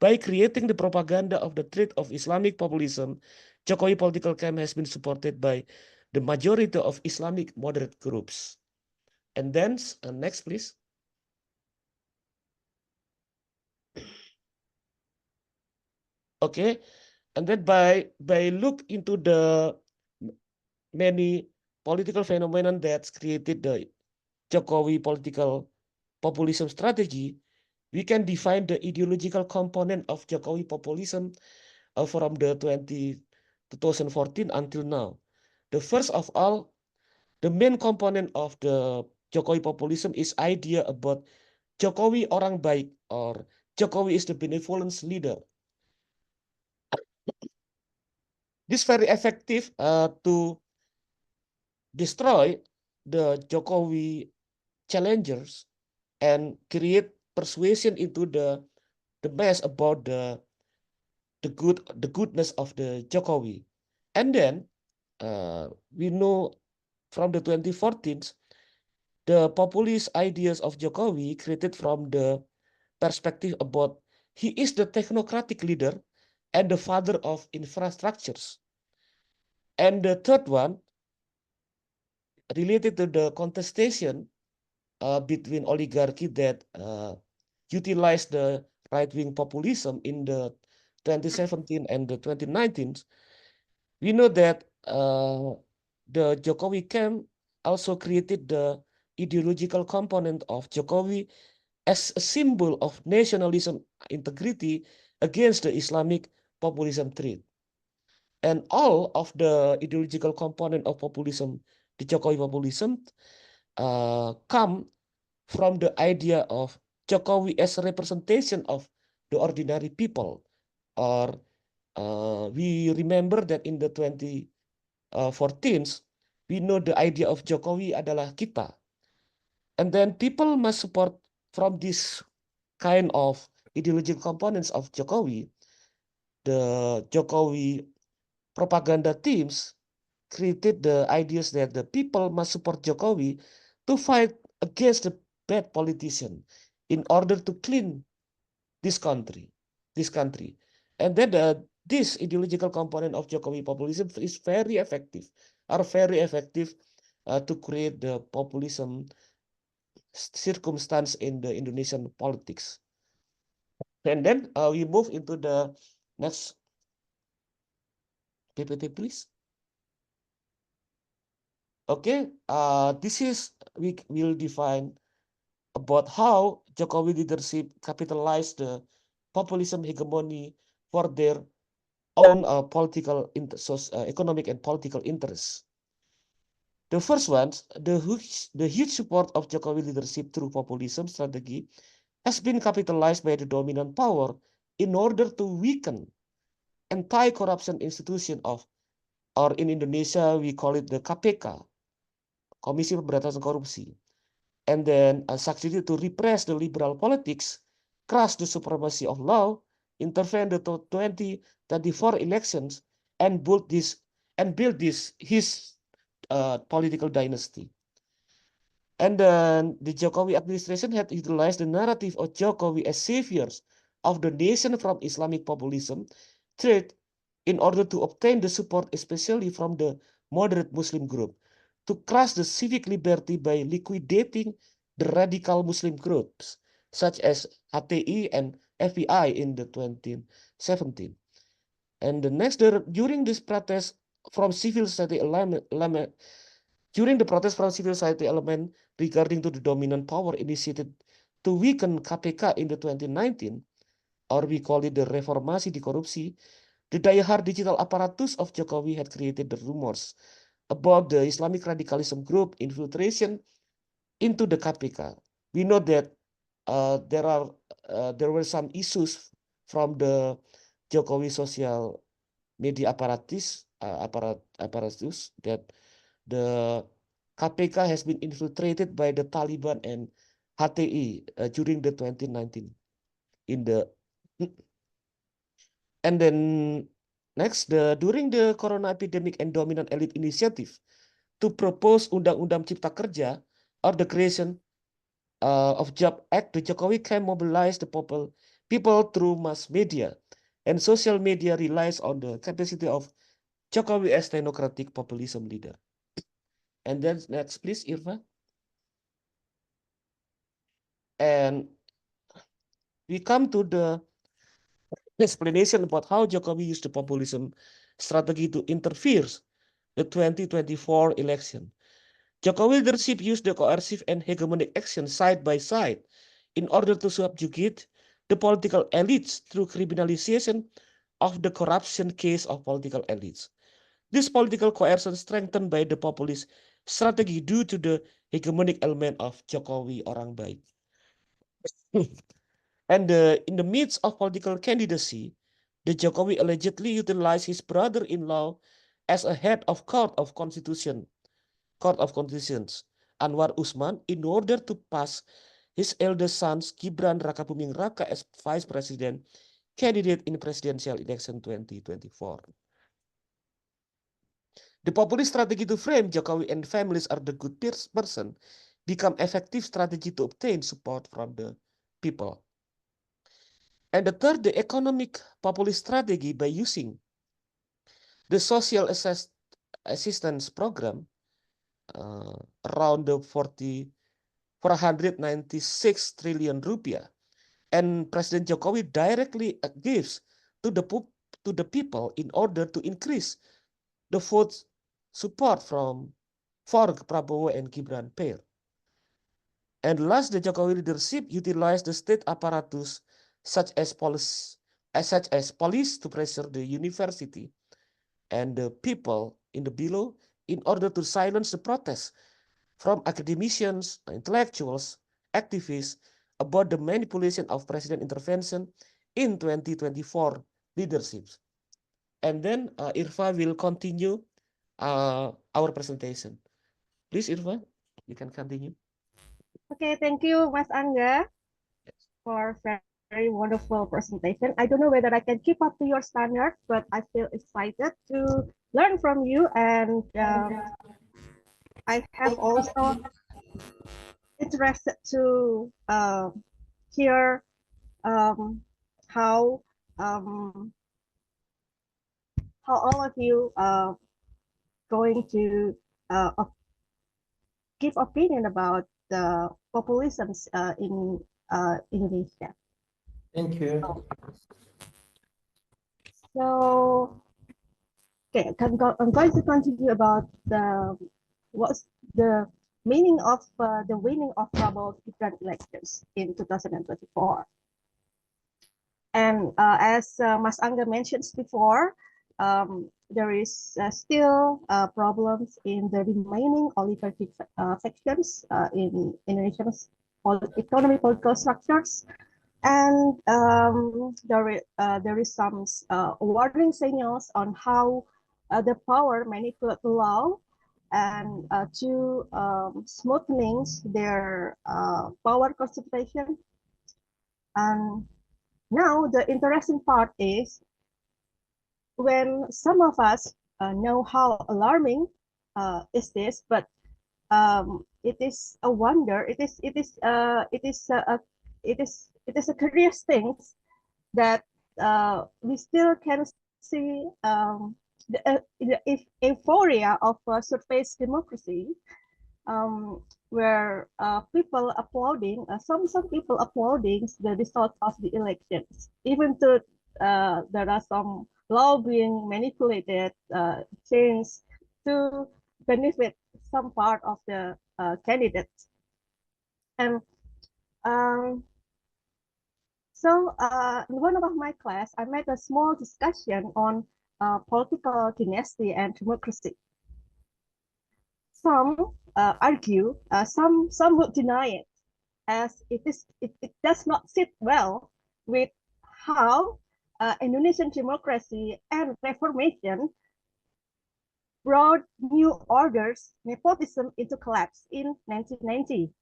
By creating the propaganda of the threat of Islamic populism, Jokowi political camp has been supported by the majority of Islamic moderate groups. And then, next please. Okay, and then by look into the many political phenomenon that's created the Jokowi political populism strategy, we can define the ideological component of Jokowi populism from the 2014 until now. The first of all, the main component of the Jokowi populism is idea about Jokowi orang baik or Jokowi is the benevolence leader. This very effective to destroy the Jokowi challengers and create persuasion into the mass about the the goodness of the Jokowi. And then we know from the 2014, the populist ideas of Jokowi created from the perspective about he is the technocratic leader and the father of infrastructures. And the third one, related to the contestation between oligarchy that utilized the right-wing populism in the 2017 and the 2019, we know that the Jokowi camp also created the ideological component of Jokowi as a symbol of nationalism integrity against the Islamic populism threat. And all of the ideological component of populism, the Jokowi populism, come from the idea of Jokowi as a representation of the ordinary people. Or we remember that in the 2014, we know the idea of Jokowi adalah kita. And then people must support from this kind of ideological components of Jokowi. The Jokowi propaganda teams created the ideas that the people must support Jokowi to fight against the bad politician in order to clean this country. And then this ideological component of Jokowi populism is very effective to create the populism circumstance in the Indonesian politics. And then we move into the next PPT, please. Okay, this is we will define about how Jokowi leadership capitalized the populism hegemony for their own economic and political interests. The first one, the huge support of Jokowi leadership through populism strategy has been capitalized by the dominant power in order to weaken anti-corruption institution of, or in Indonesia we call it the KPK, Komisi Pemberantasan Korupsi, and then succeeded to repress the liberal politics, crush the supremacy of law, intervene the 2024 elections, and build his political dynasty. And then the Jokowi administration had utilized the narrative of Jokowi as saviors of the nation from Islamic populism threat in order to obtain the support, especially from the moderate Muslim group, to crush the civic liberty by liquidating the radical Muslim groups, such as HTI and FBI in the 2017. And the next, during this protest from civil society element regarding to the dominant power initiated to weaken KPK in the 2019, or we call it the reformasi di korupsi, the diehard digital apparatus of Jokowi had created the rumors about the Islamic radicalism group infiltration into the KPK. We know that there were some issues from the Jokowi social media apparatus that the KPK has been infiltrated by the Taliban and HTI during the 2019 and then next, during the corona epidemic and dominant elite initiative to propose Undang-Undang Cipta Kerja or the creation of Job Act, the Jokowi can mobilize the people through mass media, and social media relies on the capacity of Jokowi as technocratic populism leader. And then next, please, Irva. And we come to the explanation about how Jokowi used the populism strategy to interfere the 2024 election. Jokowi leadership used the coercive and hegemonic action side by side in order to subjugate the political elites through criminalization of the corruption case of political elites. This political coercion strengthened by the populist strategy due to the hegemonic element of Jokowi orang baik. And in the midst of political candidacy, the Jokowi allegedly utilized his brother-in-law as a head of Court of Constitutions, Anwar Usman, in order to pass his eldest son, Gibran Rakabuming Raka, as vice president candidate in presidential election 2024. The populist strategy to frame Jokowi and families are the good person become effective strategy to obtain support from the people. And the third, the economic populist strategy by using the social assistance program around the 496 trillion rupiah, and President Jokowi directly gives to the people in order to increase the vote support for Prabowo and Gibran pair. And last, the Jokowi leadership utilized the state apparatus such as police to pressure the university and the people in the below in order to silence the protests from academicians, intellectuals, activists about the manipulation of president intervention in 2024 leaderships. And then Irva will continue our presentation. Please, Irva, you can continue. Okay, thank you, Mas Angga, for very wonderful presentation. I don't know whether I can keep up to your standards, but I feel excited to learn from you, and I have also interested to hear how all of you going to give opinion about the populisms in Indonesia. Thank you. So, okay, I'm going to continue about what's the meaning of the winning of Prabowo Gibran elections in 2024. And as Mas Angga mentioned before, there is still problems in the remaining oligarchic sections in Indonesia's economy, political structures, and there is some warning signals on how the power manipulate the law and to smoothing their power concentration. And now the interesting part is when some of us know how alarming is this, but it is a wonder. It is a curious thing that we still can see the euphoria of surface democracy, where people applauding, some people applauding the results of the elections, even though there are some law being manipulated, changed to benefit some part of the candidates. And so in one of my class, I made a small discussion on political dynasty and democracy. Some argue, some would deny it, as it does not sit well with how Indonesian democracy and reformation brought new orders, nepotism into collapse in 1990.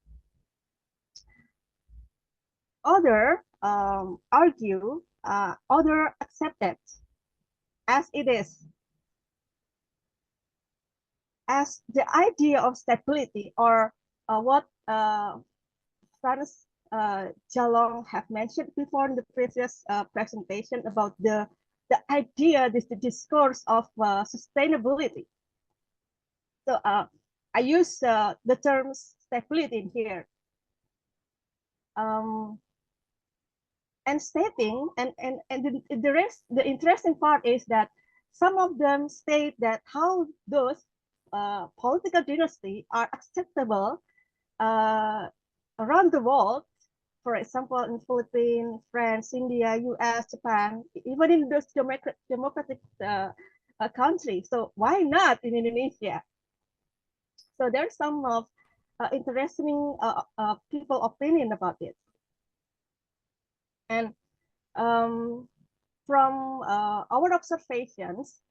Other argue, other accept it as it is, as the idea of stability, or what Franz Jalong have mentioned before in the previous presentation about the idea, the discourse of sustainability. So I use the terms stability in here. And stating, and the interesting part is that some of them state that how those political dynasty are acceptable around the world, for example, in Philippines, France, India, US, Japan, even in those democratic countries. So why not in Indonesia? So there's some of interesting people opinion about it. And from our observations,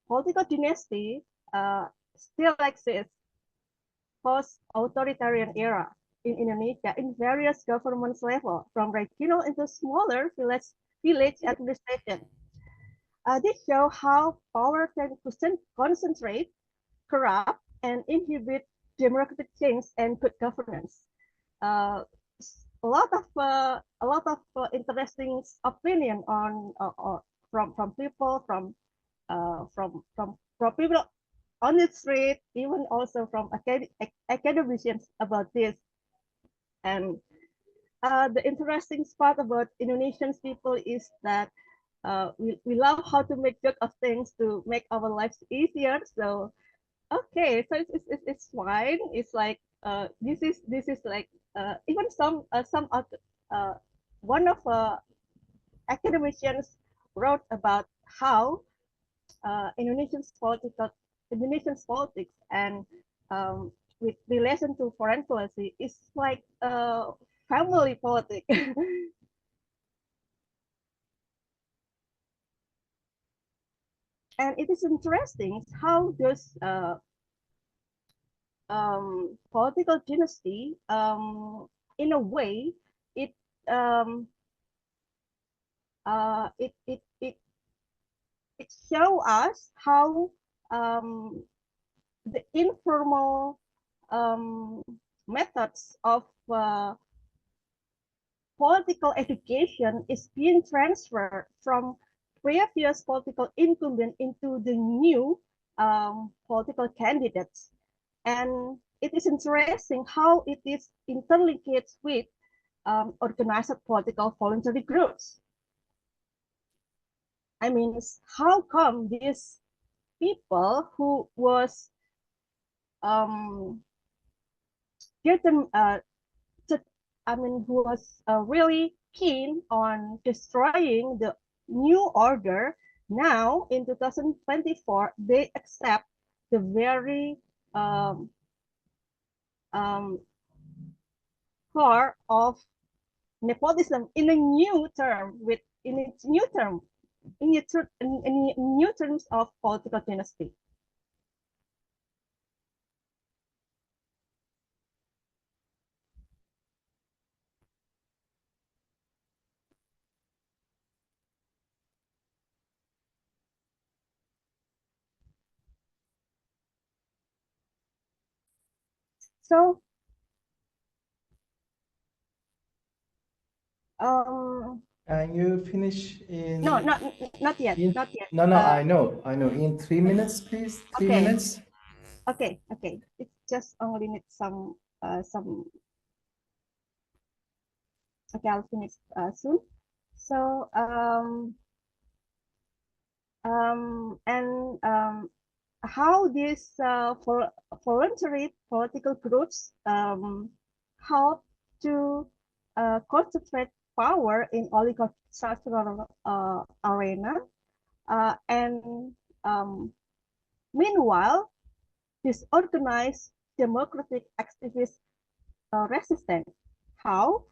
political dynasty still exists post-authoritarian era in Indonesia in various government level, from regional into smaller village village administration. They show how power can concentrate, corrupt, and inhibit democratic change and good governance. Uh, a lot of interesting opinion on from people from people on the street, even also from academicians about this. And the interesting part about Indonesian people is that we love how to make joke of things to make our lives easier. So okay, so it's fine. It's like this is like even some one of academicians wrote about how Indonesian politics and with relation to foreign policy is like family politics. And it is interesting how those political dynasty, in a way, it um, it show us how the informal methods of political education is being transferred from previous political incumbent into the new political candidates. And it is interesting how it is interlinked with organized political voluntary groups. I mean, how come these people who was who was really keen on destroying the new order, now in 2024 they accept the very core of nepotism in a new term, in new terms of political dynasty. So you finish in no, not yet, not yet. No, I know. In 3 minutes, please. 3 Okay. minutes. Okay. It just only needs some. Okay, I'll finish soon. So how these voluntary political groups help to concentrate power in oligarchical arena, and meanwhile, this organized democratic activist resistance. How?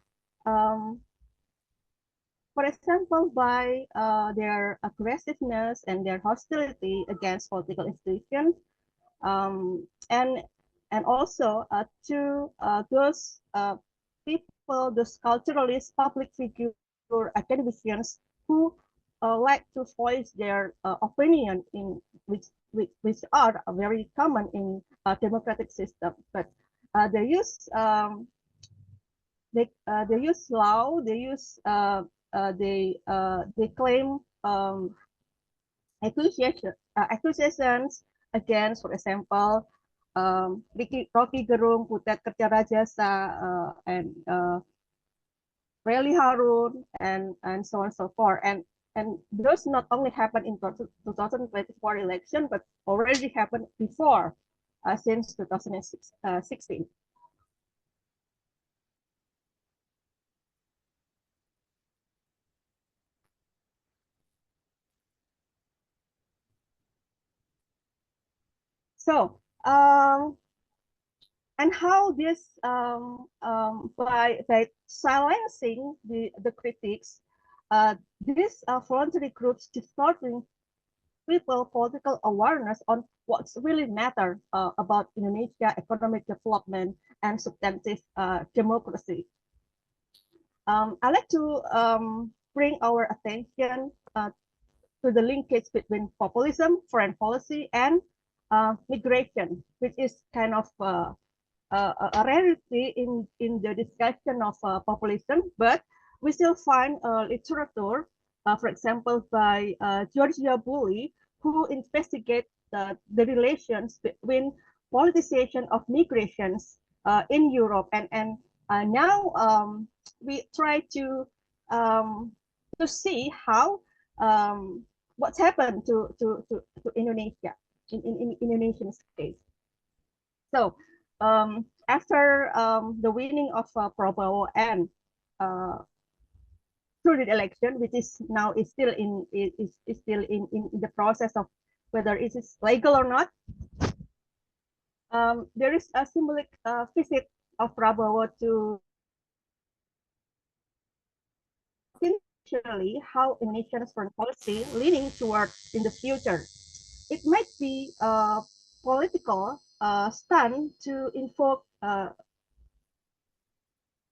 For example, by their aggressiveness and their hostility against political institutions, and also to those people, those culturalist public figure academicians who like to voice their opinion in which are very common in democratic system, but they use they use law, they use they claim accusations against, for example, Rocky Gerung, Butet Kerjarajasa, and Rally Harun, and so on and so forth. And those not only happened in 2024 election, but already happened before, since 2016. So, and how this by silencing the critics, these voluntary groups distorting people political awareness on what's really matter about Indonesia economic development and substantive democracy. I like to bring our attention to the linkage between populism, foreign policy, and migration, which is kind of a rarity in the discussion of populism, but we still find literature, for example, by Georgia Bully, who investigate the relations between politicization of migrations in Europe, and now we try to see how what's happened to Indonesia in Indonesian case. So after the winning of Prabowo and through the election, which is now is still in the process of whether it is legal or not, there is a symbolic visit of Prabowo to intentionally how Indonesia's foreign policy leaning toward in the future. It might be a political stunt to invoke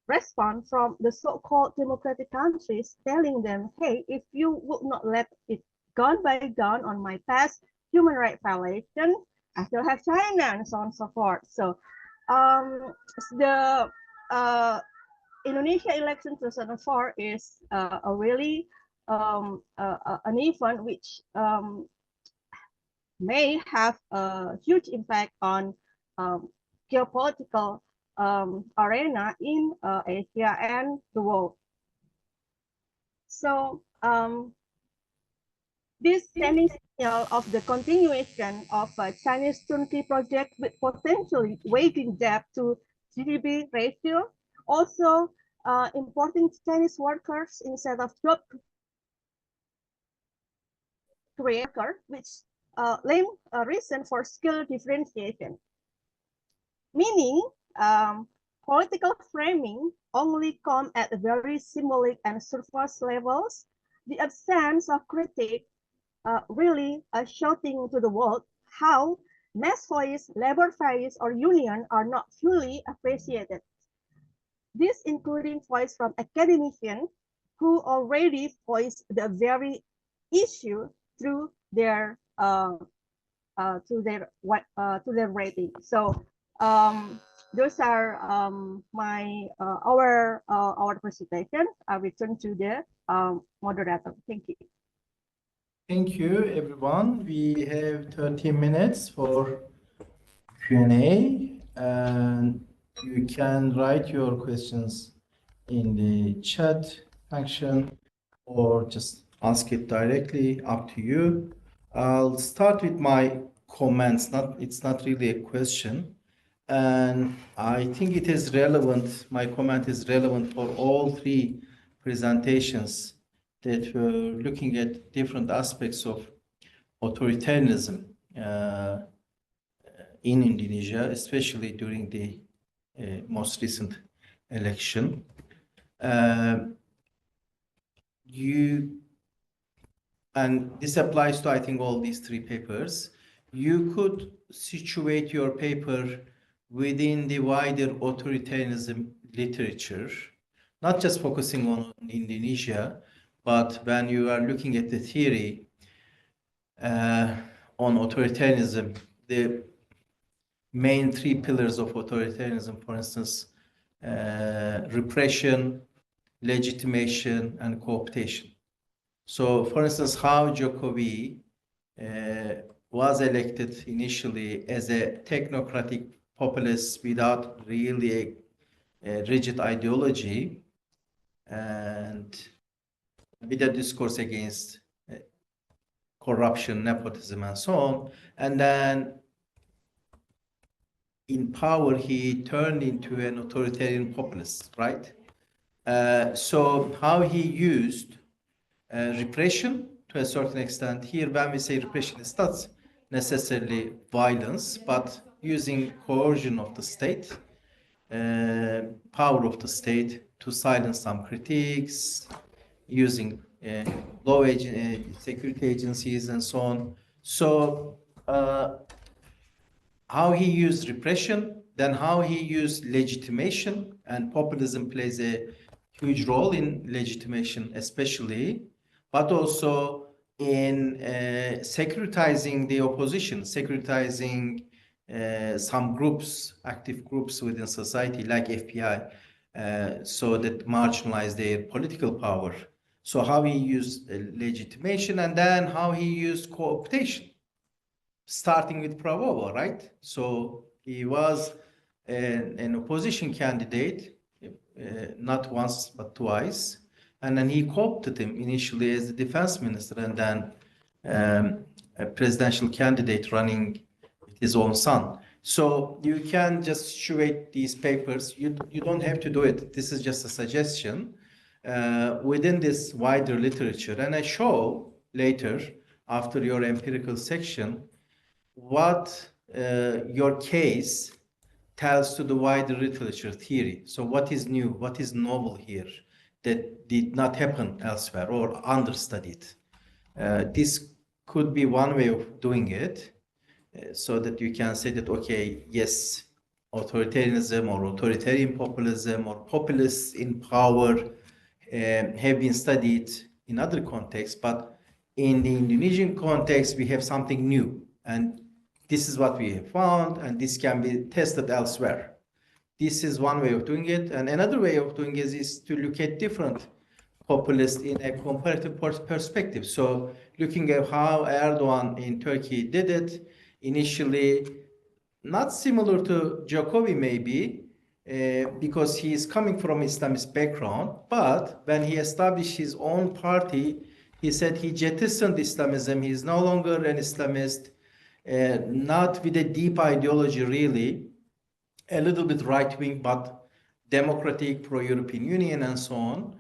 response from the so-called democratic countries, telling them, hey, if you would not let it gone by gone on my past human rights violation, I still have China, and so on and so forth. So the Indonesia election 2004 is a really an event which may have a huge impact on geopolitical arena in Asia and the world. So this standing signal of the continuation of a Chinese turnkey project with potentially waging debt to GDP ratio, also importing Chinese workers instead of job creator, which lame reason for skill differentiation. Meaning, political framing only come at very symbolic and surface levels. The absence of critique really shouting to the world how mass voice, labor voice, or union are not fully appreciated. This including voice from academicians who already voiced the very issue through their rating. So those are our presentation. I return to the moderator. Thank you. Thank you, everyone. We have 30 minutes for Q&A, and you can write your questions in the chat function or just ask it directly, up to you. I'll start with my comments. It's not really a question, and I think it is relevant. My comment is relevant for all three presentations that were looking at different aspects of authoritarianism in Indonesia, especially during the most recent election. And this applies to, I think, all these three papers. You could situate your paper within the wider authoritarianism literature, not just focusing on Indonesia, but when you are looking at the theory on authoritarianism, the main three pillars of authoritarianism, for instance, repression, legitimation, and cooptation. So, for instance, how Jokowi was elected initially as a technocratic populist without really a rigid ideology and with a discourse against corruption, nepotism, and so on. And then in power, he turned into an authoritarian populist, right? So how he used repression to a certain extent. Here, when we say repression, it's not necessarily violence, but using coercion of the state, power of the state to silence some critics, using law security agencies and so on. So how he used repression, then how he used legitimation, and populism plays a huge role in legitimation, especially, but also in securitizing the opposition, securitizing some groups, active groups within society like FPI, so that marginalize their political power. So how he used legitimation, and then how he used co-optation, starting with Prabowo, right? So he was an opposition candidate, not once but twice, and then he co-opted him initially as the defense minister, and then a presidential candidate running with his own son. So you can just curate these papers. You don't have to do it. This is just a suggestion within this wider literature. And I show later, after your empirical section, what your case tells to the wider literature theory. So what is new, what is novel here that did not happen elsewhere or understudied? This could be one way of doing it, so that you can say that, okay, yes, authoritarianism or authoritarian populism or populists in power have been studied in other contexts, but in the Indonesian context, we have something new, and this is what we have found, and this can be tested elsewhere. This is one way of doing it, and another way of doing it is to look at different populists in a comparative perspective. So looking at how Erdogan in Turkey did it, initially not similar to Jokowi maybe, because he is coming from Islamist background, but when he established his own party, he said he jettisoned Islamism. He is no longer an Islamist, not with a deep ideology really, a little bit right-wing, but democratic, pro-European Union and so on.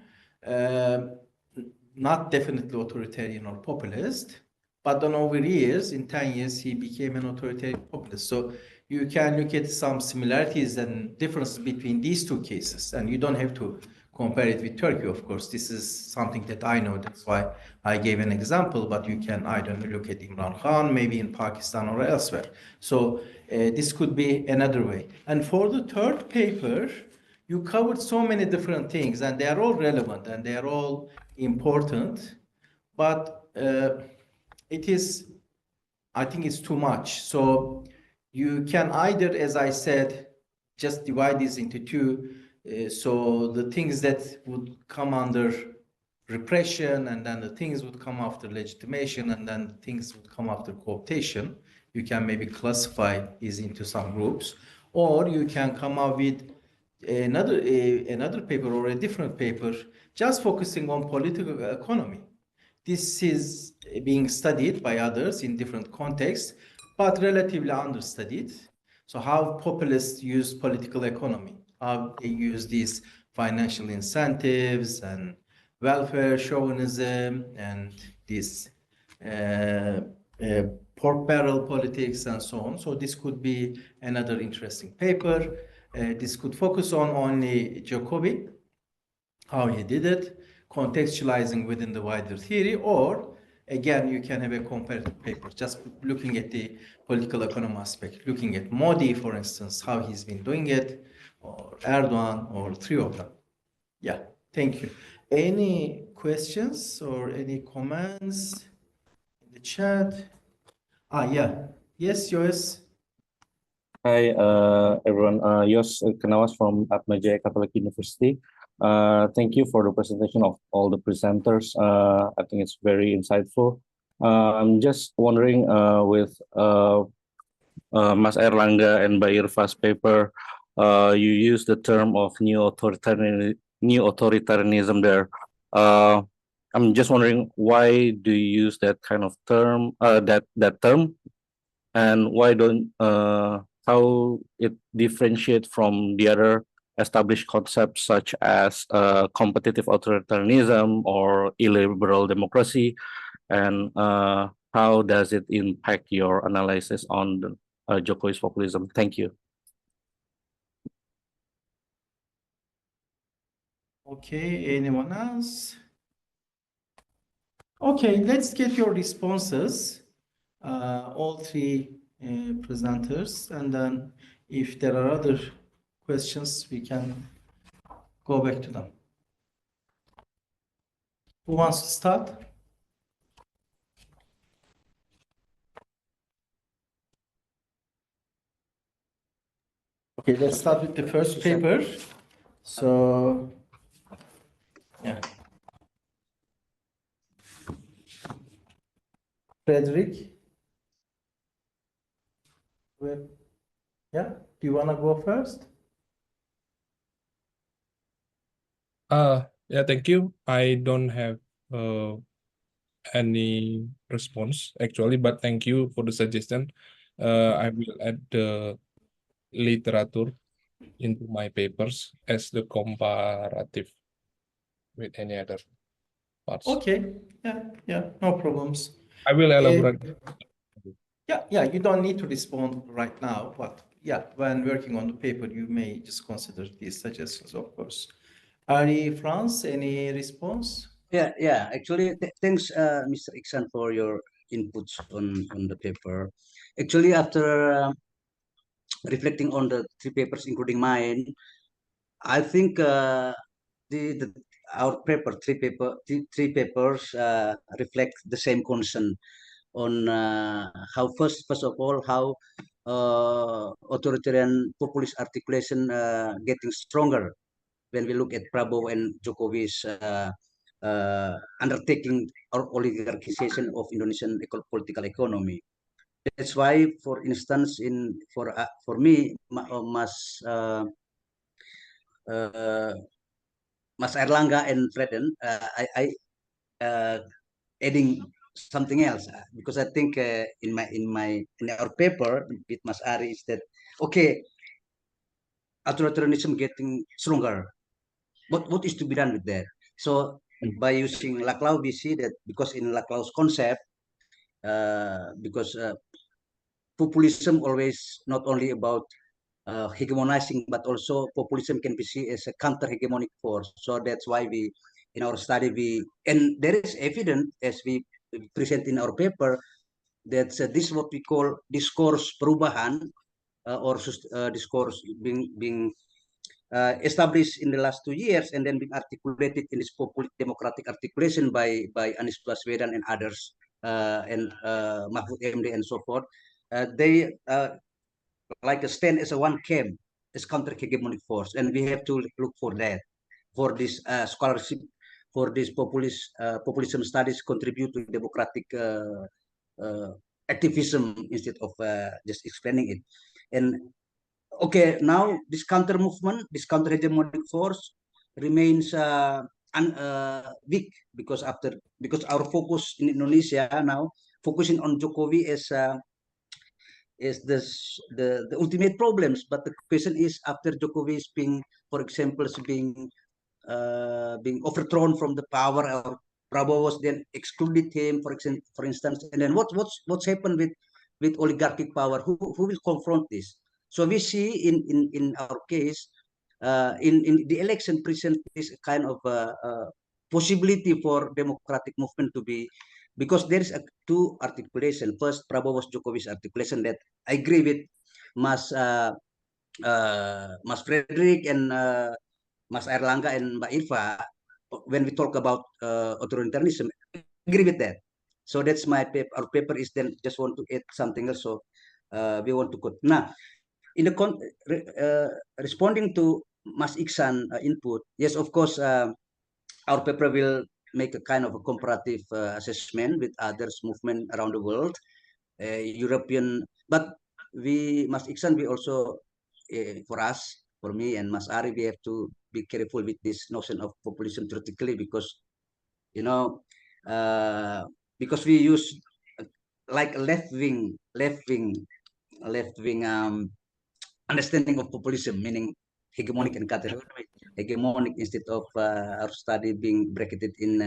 Not definitely authoritarian or populist, but then over years, in 10 years, he became an authoritarian populist. So you can look at some similarities and differences between these two cases, and you don't have to compare it with Turkey, of course. This is something that I know, that's why I gave an example, but you can, I don't know, look at Imran Khan, maybe in Pakistan or elsewhere. So this could be another way. And for the third paper, you covered so many different things, and they are all relevant and they are all important, but it is, I think it's too much. So you can either, as I said, just divide this into two. So the things that would come under repression, and then the things would come after legitimation, and then things would come after co-optation. You can maybe classify these into some groups, or you can come up with another paper or a different paper just focusing on political economy. This is being studied by others in different contexts, but relatively understudied. So how populists use political economy, how they use these financial incentives and welfare chauvinism and this pork barrel politics and so on. So this could be another interesting paper. This could focus on only Jokowi, how he did it, contextualizing within the wider theory, or again, you can have a comparative paper, just looking at the political economy aspect, looking at Modi, for instance, how he's been doing it, or Erdogan, or three of them. Yeah, thank you. Any questions or any comments in the chat? Yeah. Yes, Yos. Hi, everyone. Yos Kenawas from Atmajaya Catholic University. Thank you for the presentation of all the presenters. I think it's very insightful. I'm just wondering, with Mas Erlangga and Mbak Irfa's paper, you use the term of new authoritarianism there. I'm just wondering, why do you use that kind of term, that term, and why don't how it differentiates from the other established concepts such as competitive authoritarianism or illiberal democracy, and how does it impact your analysis on the, Jokowi's populism? Thank you. Okay, anyone else? Okay, let's get your responses, all three presenters, and then if there are other questions, we can go back to them. Who wants to start? Okay, let's start with the first paper. So, yeah. Frederick? Well, yeah, do you want to go first? Yeah, thank you. I don't have any response actually, but thank you for the suggestion. I will add the literature into my papers as the comparative with any other parts. Okay, yeah, no problems. I will elaborate. Yeah, you don't need to respond right now, but yeah, when working on the paper, you may just consider these suggestions, of course. Ari, France, any response? Yeah. Actually, thanks, Mr. Iksan, for your inputs on the paper. Actually, after reflecting on the three papers, including mine, I think the our paper, three papers reflect the same concern on how first of all how authoritarian populist articulation getting stronger when we look at Prabowo and Jokowi's undertaking or oligarchization of Indonesian political economy. That's why, for instance, for me, Mas Erlangga and Freden, I adding something else because I think in our paper with Mas Ari is that okay, authoritarianism getting stronger. What is to be done with that? So by using Laclau, we see that because in Laclau's concept, because populism always not only about hegemonizing, but also populism can be seen as a counter-hegemonic force. So that's why we, in our study, and there is evidence as we present in our paper that this is what we call discourse perubahan or discourse being established in the last 2 years and then being articulated in this democratic articulation by Anies Baswedan and others and Mahfud MD and so forth. They like a stand as a one camp, as counter-hegemonic force, and we have to look for that, for this scholarship, for this populism studies contribute to democratic activism instead of just explaining it. And okay, now this counter movement, this counter hegemonic force remains weak because our focus in Indonesia now focusing on Jokowi is the ultimate problems. But the question is, after Jokowi is being, for example, being overthrown from the power, or Prabowo was then excluded him, for instance, and then what's happened with oligarchic power? Who will confront this? So we see in our case, in the election present this kind of possibility for democratic movement to be, because there is two articulation. First, Prabowo Jokowi's articulation that I agree with Mas Frederick and Mas Erlangga and Mbak Irva when we talk about authoritarianism. I agree with that. So that's my paper. Our paper is then just want to add something else. So we want to quote. Now, in the responding to Mas Iksan input, yes, of course, our paper will make a kind of a comparative assessment with others movement around the world, European. But we, Mas Iksan, we also, for us, for me and Mas Ari, we have to be careful with this notion of populism theoretically because, you know, because we use like a left-wing understanding of populism, meaning hegemonic and hegemonic instead of our study being bracketed in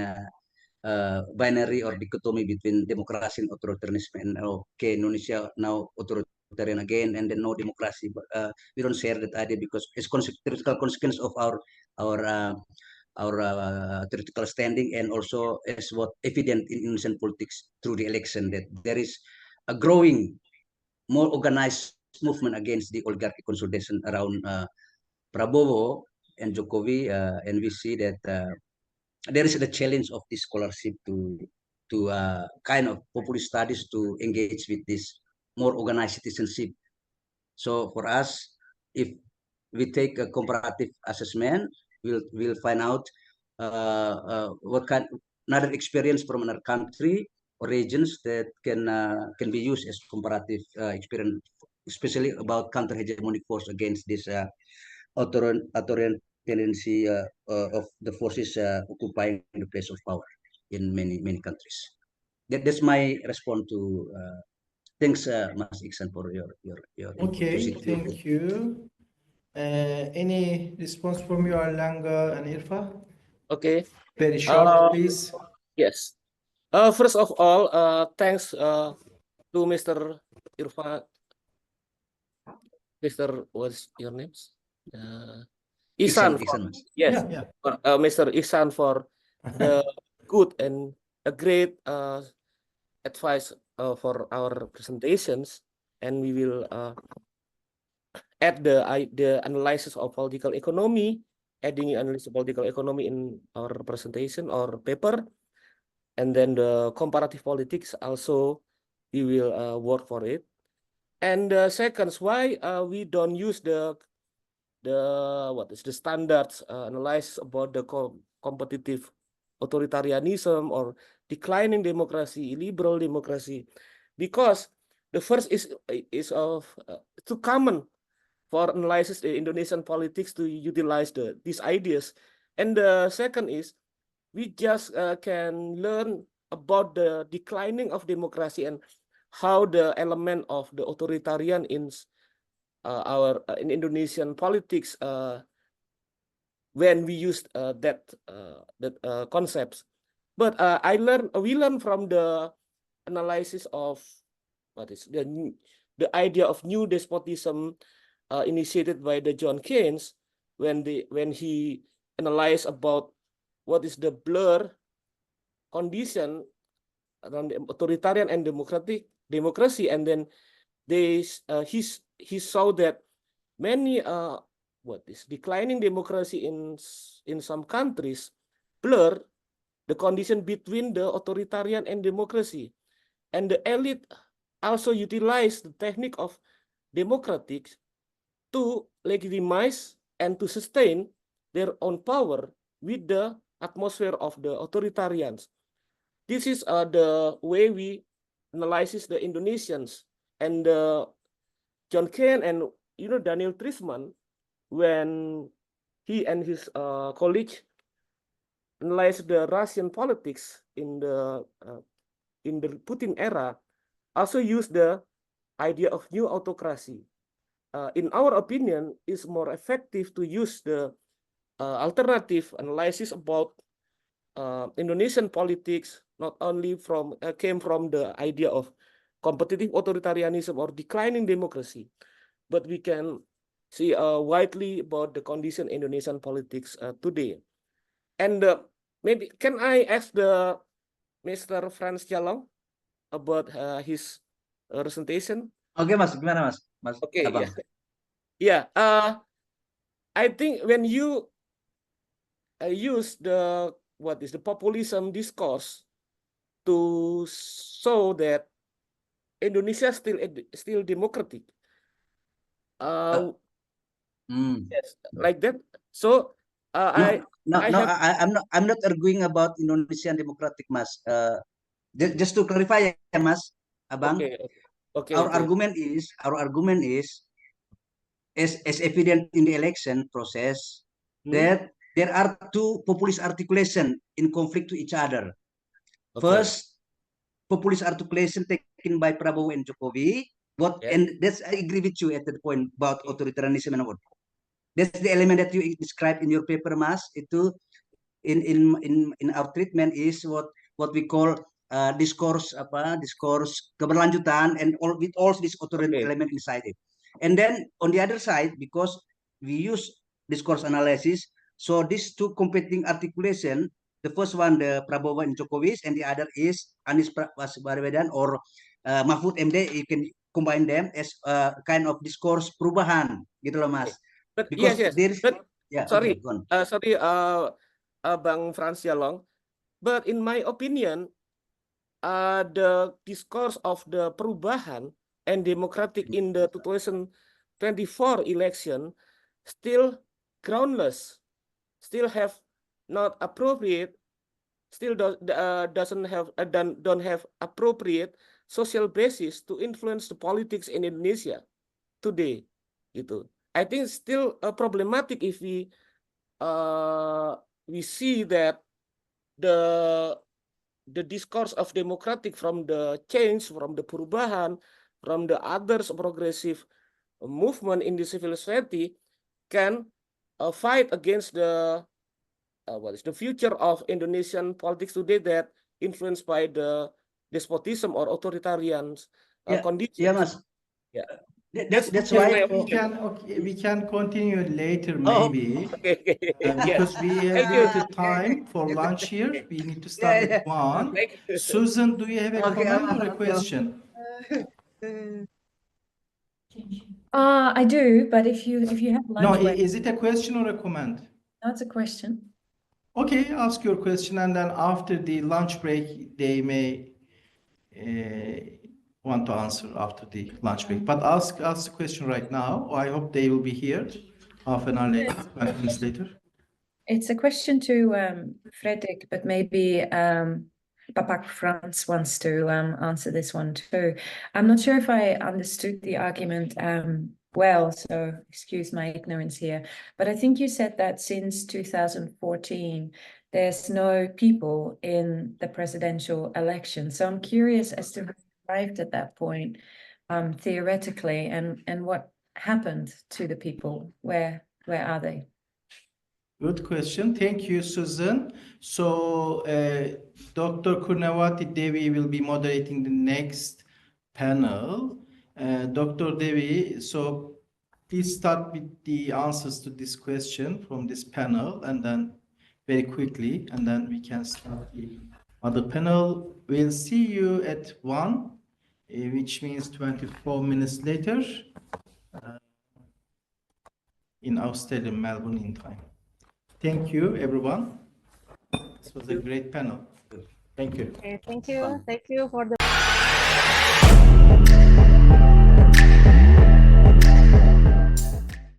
binary or dichotomy between democracy and authoritarianism. And okay, Indonesia now authoritarian again, and then no democracy. But we don't share that idea because it's theoretical consequence of our theoretical standing, and also as what evident in Indonesian politics through the election, that there is a growing, more organized movement against the oligarchy consolidation around Prabowo and Jokowi, and we see that there is the challenge of this scholarship to kind of populist studies to engage with this more organized citizenship. So for us, if we take a comparative assessment, we'll find out what kind another experience from another country or regions that can be used as comparative experience, especially about counter hegemonic force against this authoritarian tendency of the forces occupying the place of power in many countries. That's my response to. Thanks, Mas Iksan, for your Okay, input. thank you. Any response from you, Erlanga and Irfa? Okay. Very short, please. Yes. First of all, thanks to Mr. Irfan. Mr. What's your names? Ihsan. Iksan, Mas. Yes. Yeah. Mr. Ihsan for the good and a great advice for our presentations, and we will add the analysis of political economy, adding analysis of political economy in our presentation or paper, and then the comparative politics also we will work for it. And second, why we don't use the standards analysis about the competitive authoritarianism or declining democracy, liberal democracy, because the first is too common for analysis the Indonesian politics to utilize these ideas, and the second is we just can learn about the declining of democracy and how the element of the authoritarian in in Indonesian politics when we used that concepts. But we learn from the analysis of what is the idea of new despotism initiated by the John Keynes when he analyzed about what is the blur condition around the authoritarian and democracy, and then he saw that many declining democracy in some countries blur the condition between the authoritarian and democracy, and the elite also utilize the technique of democratic to legitimize and to sustain their own power with the atmosphere of the authoritarians. This is the way we analyze the Indonesians, and John Keynes and Daniel Trisman, when he and his colleagues analyzed the Russian politics in the Putin era, also used the idea of new autocracy. In our opinion, it's more effective to use the alternative analysis about Indonesian politics, not only came from the idea of competitive authoritarianism or declining democracy, but we can see widely about the condition Indonesian politics today. And maybe can I ask Mr. Frans Jalong about his presentation? Oke, Mas, gimana, Mas? Okay, Abang. yeah. I think when you use the populism discourse to show that Indonesia still democratic, yes, like that. So I'm not arguing about Indonesian democratic, Mas. Just to clarify, ya, Mas, Abang. Okay. Our argument is as evident in the election process that there are two populist articulation in conflict to each other. First, populist articulation taken by Prabowo and Jokowi. And that's, I agree with you at the point about authoritarianism and all. That's the element that you described in your paper, Mas. Itu in our treatment is what we call discourse keberlanjutan, and with all this authoritarian element inside it. And then on the other side, because we use discourse analysis, so these two competing articulation, the first one the Prabowo and Jokowi, and the other is Anies Baswedan or Mahfud MD. You can combine them as a kind of discourse perubahan, gitu loh, Mas. But Because yes. there is, but yeah, sorry, okay, sorry. Bang Frans Jalong. But in my opinion, the discourse of the perubahan and democratic in the 2024 election still groundless, still have not appropriate, still doesn't have don't have appropriate social basis to influence the politics in Indonesia today. Gitu. I think still problematic if we see that the discourse of democratic from the change, from the perubahan, from the others progressive movement in the civil society can fight against the future of Indonesian politics today that influenced by the despotism or authoritarian conditions. Yeah, Mas. Yeah. That's my why opinion. We can continue later Oh, maybe. Okay. Yeah. Because we have Thank you. limited time for lunch here. We need to start Yeah, at 1. Thank you. Susan, do you have a Okay, comment or a question? I do, but if you have No, lunch break, is it a question or a comment? that's a question. Okay, ask your question, and then after the lunch break, they may want to answer after the lunch break. But ask the question right now. I hope they will be here half an hour later, 20 minutes later. It's a question to Fredrik, but maybe Papa Frans wants to answer this one too. I'm not sure if I understood the argument well, so excuse my ignorance here. But I think you said that since 2014, there's no people in the presidential election. So I'm curious as to how you arrived at that point theoretically, and what happened to the people. Where are they? Good question. Thank you, Susan. So, Dr. Kurnavati Devi will be moderating the next panel. Dr. Devi, so please start with the answers to this question from this panel, and then very quickly, and then we can start the other panel. We'll see you at 1, which means 24 minutes later in Australia, Melbourne in time. Thank you, everyone. This was a great panel. Thank you. Okay, thank you. Thank you for the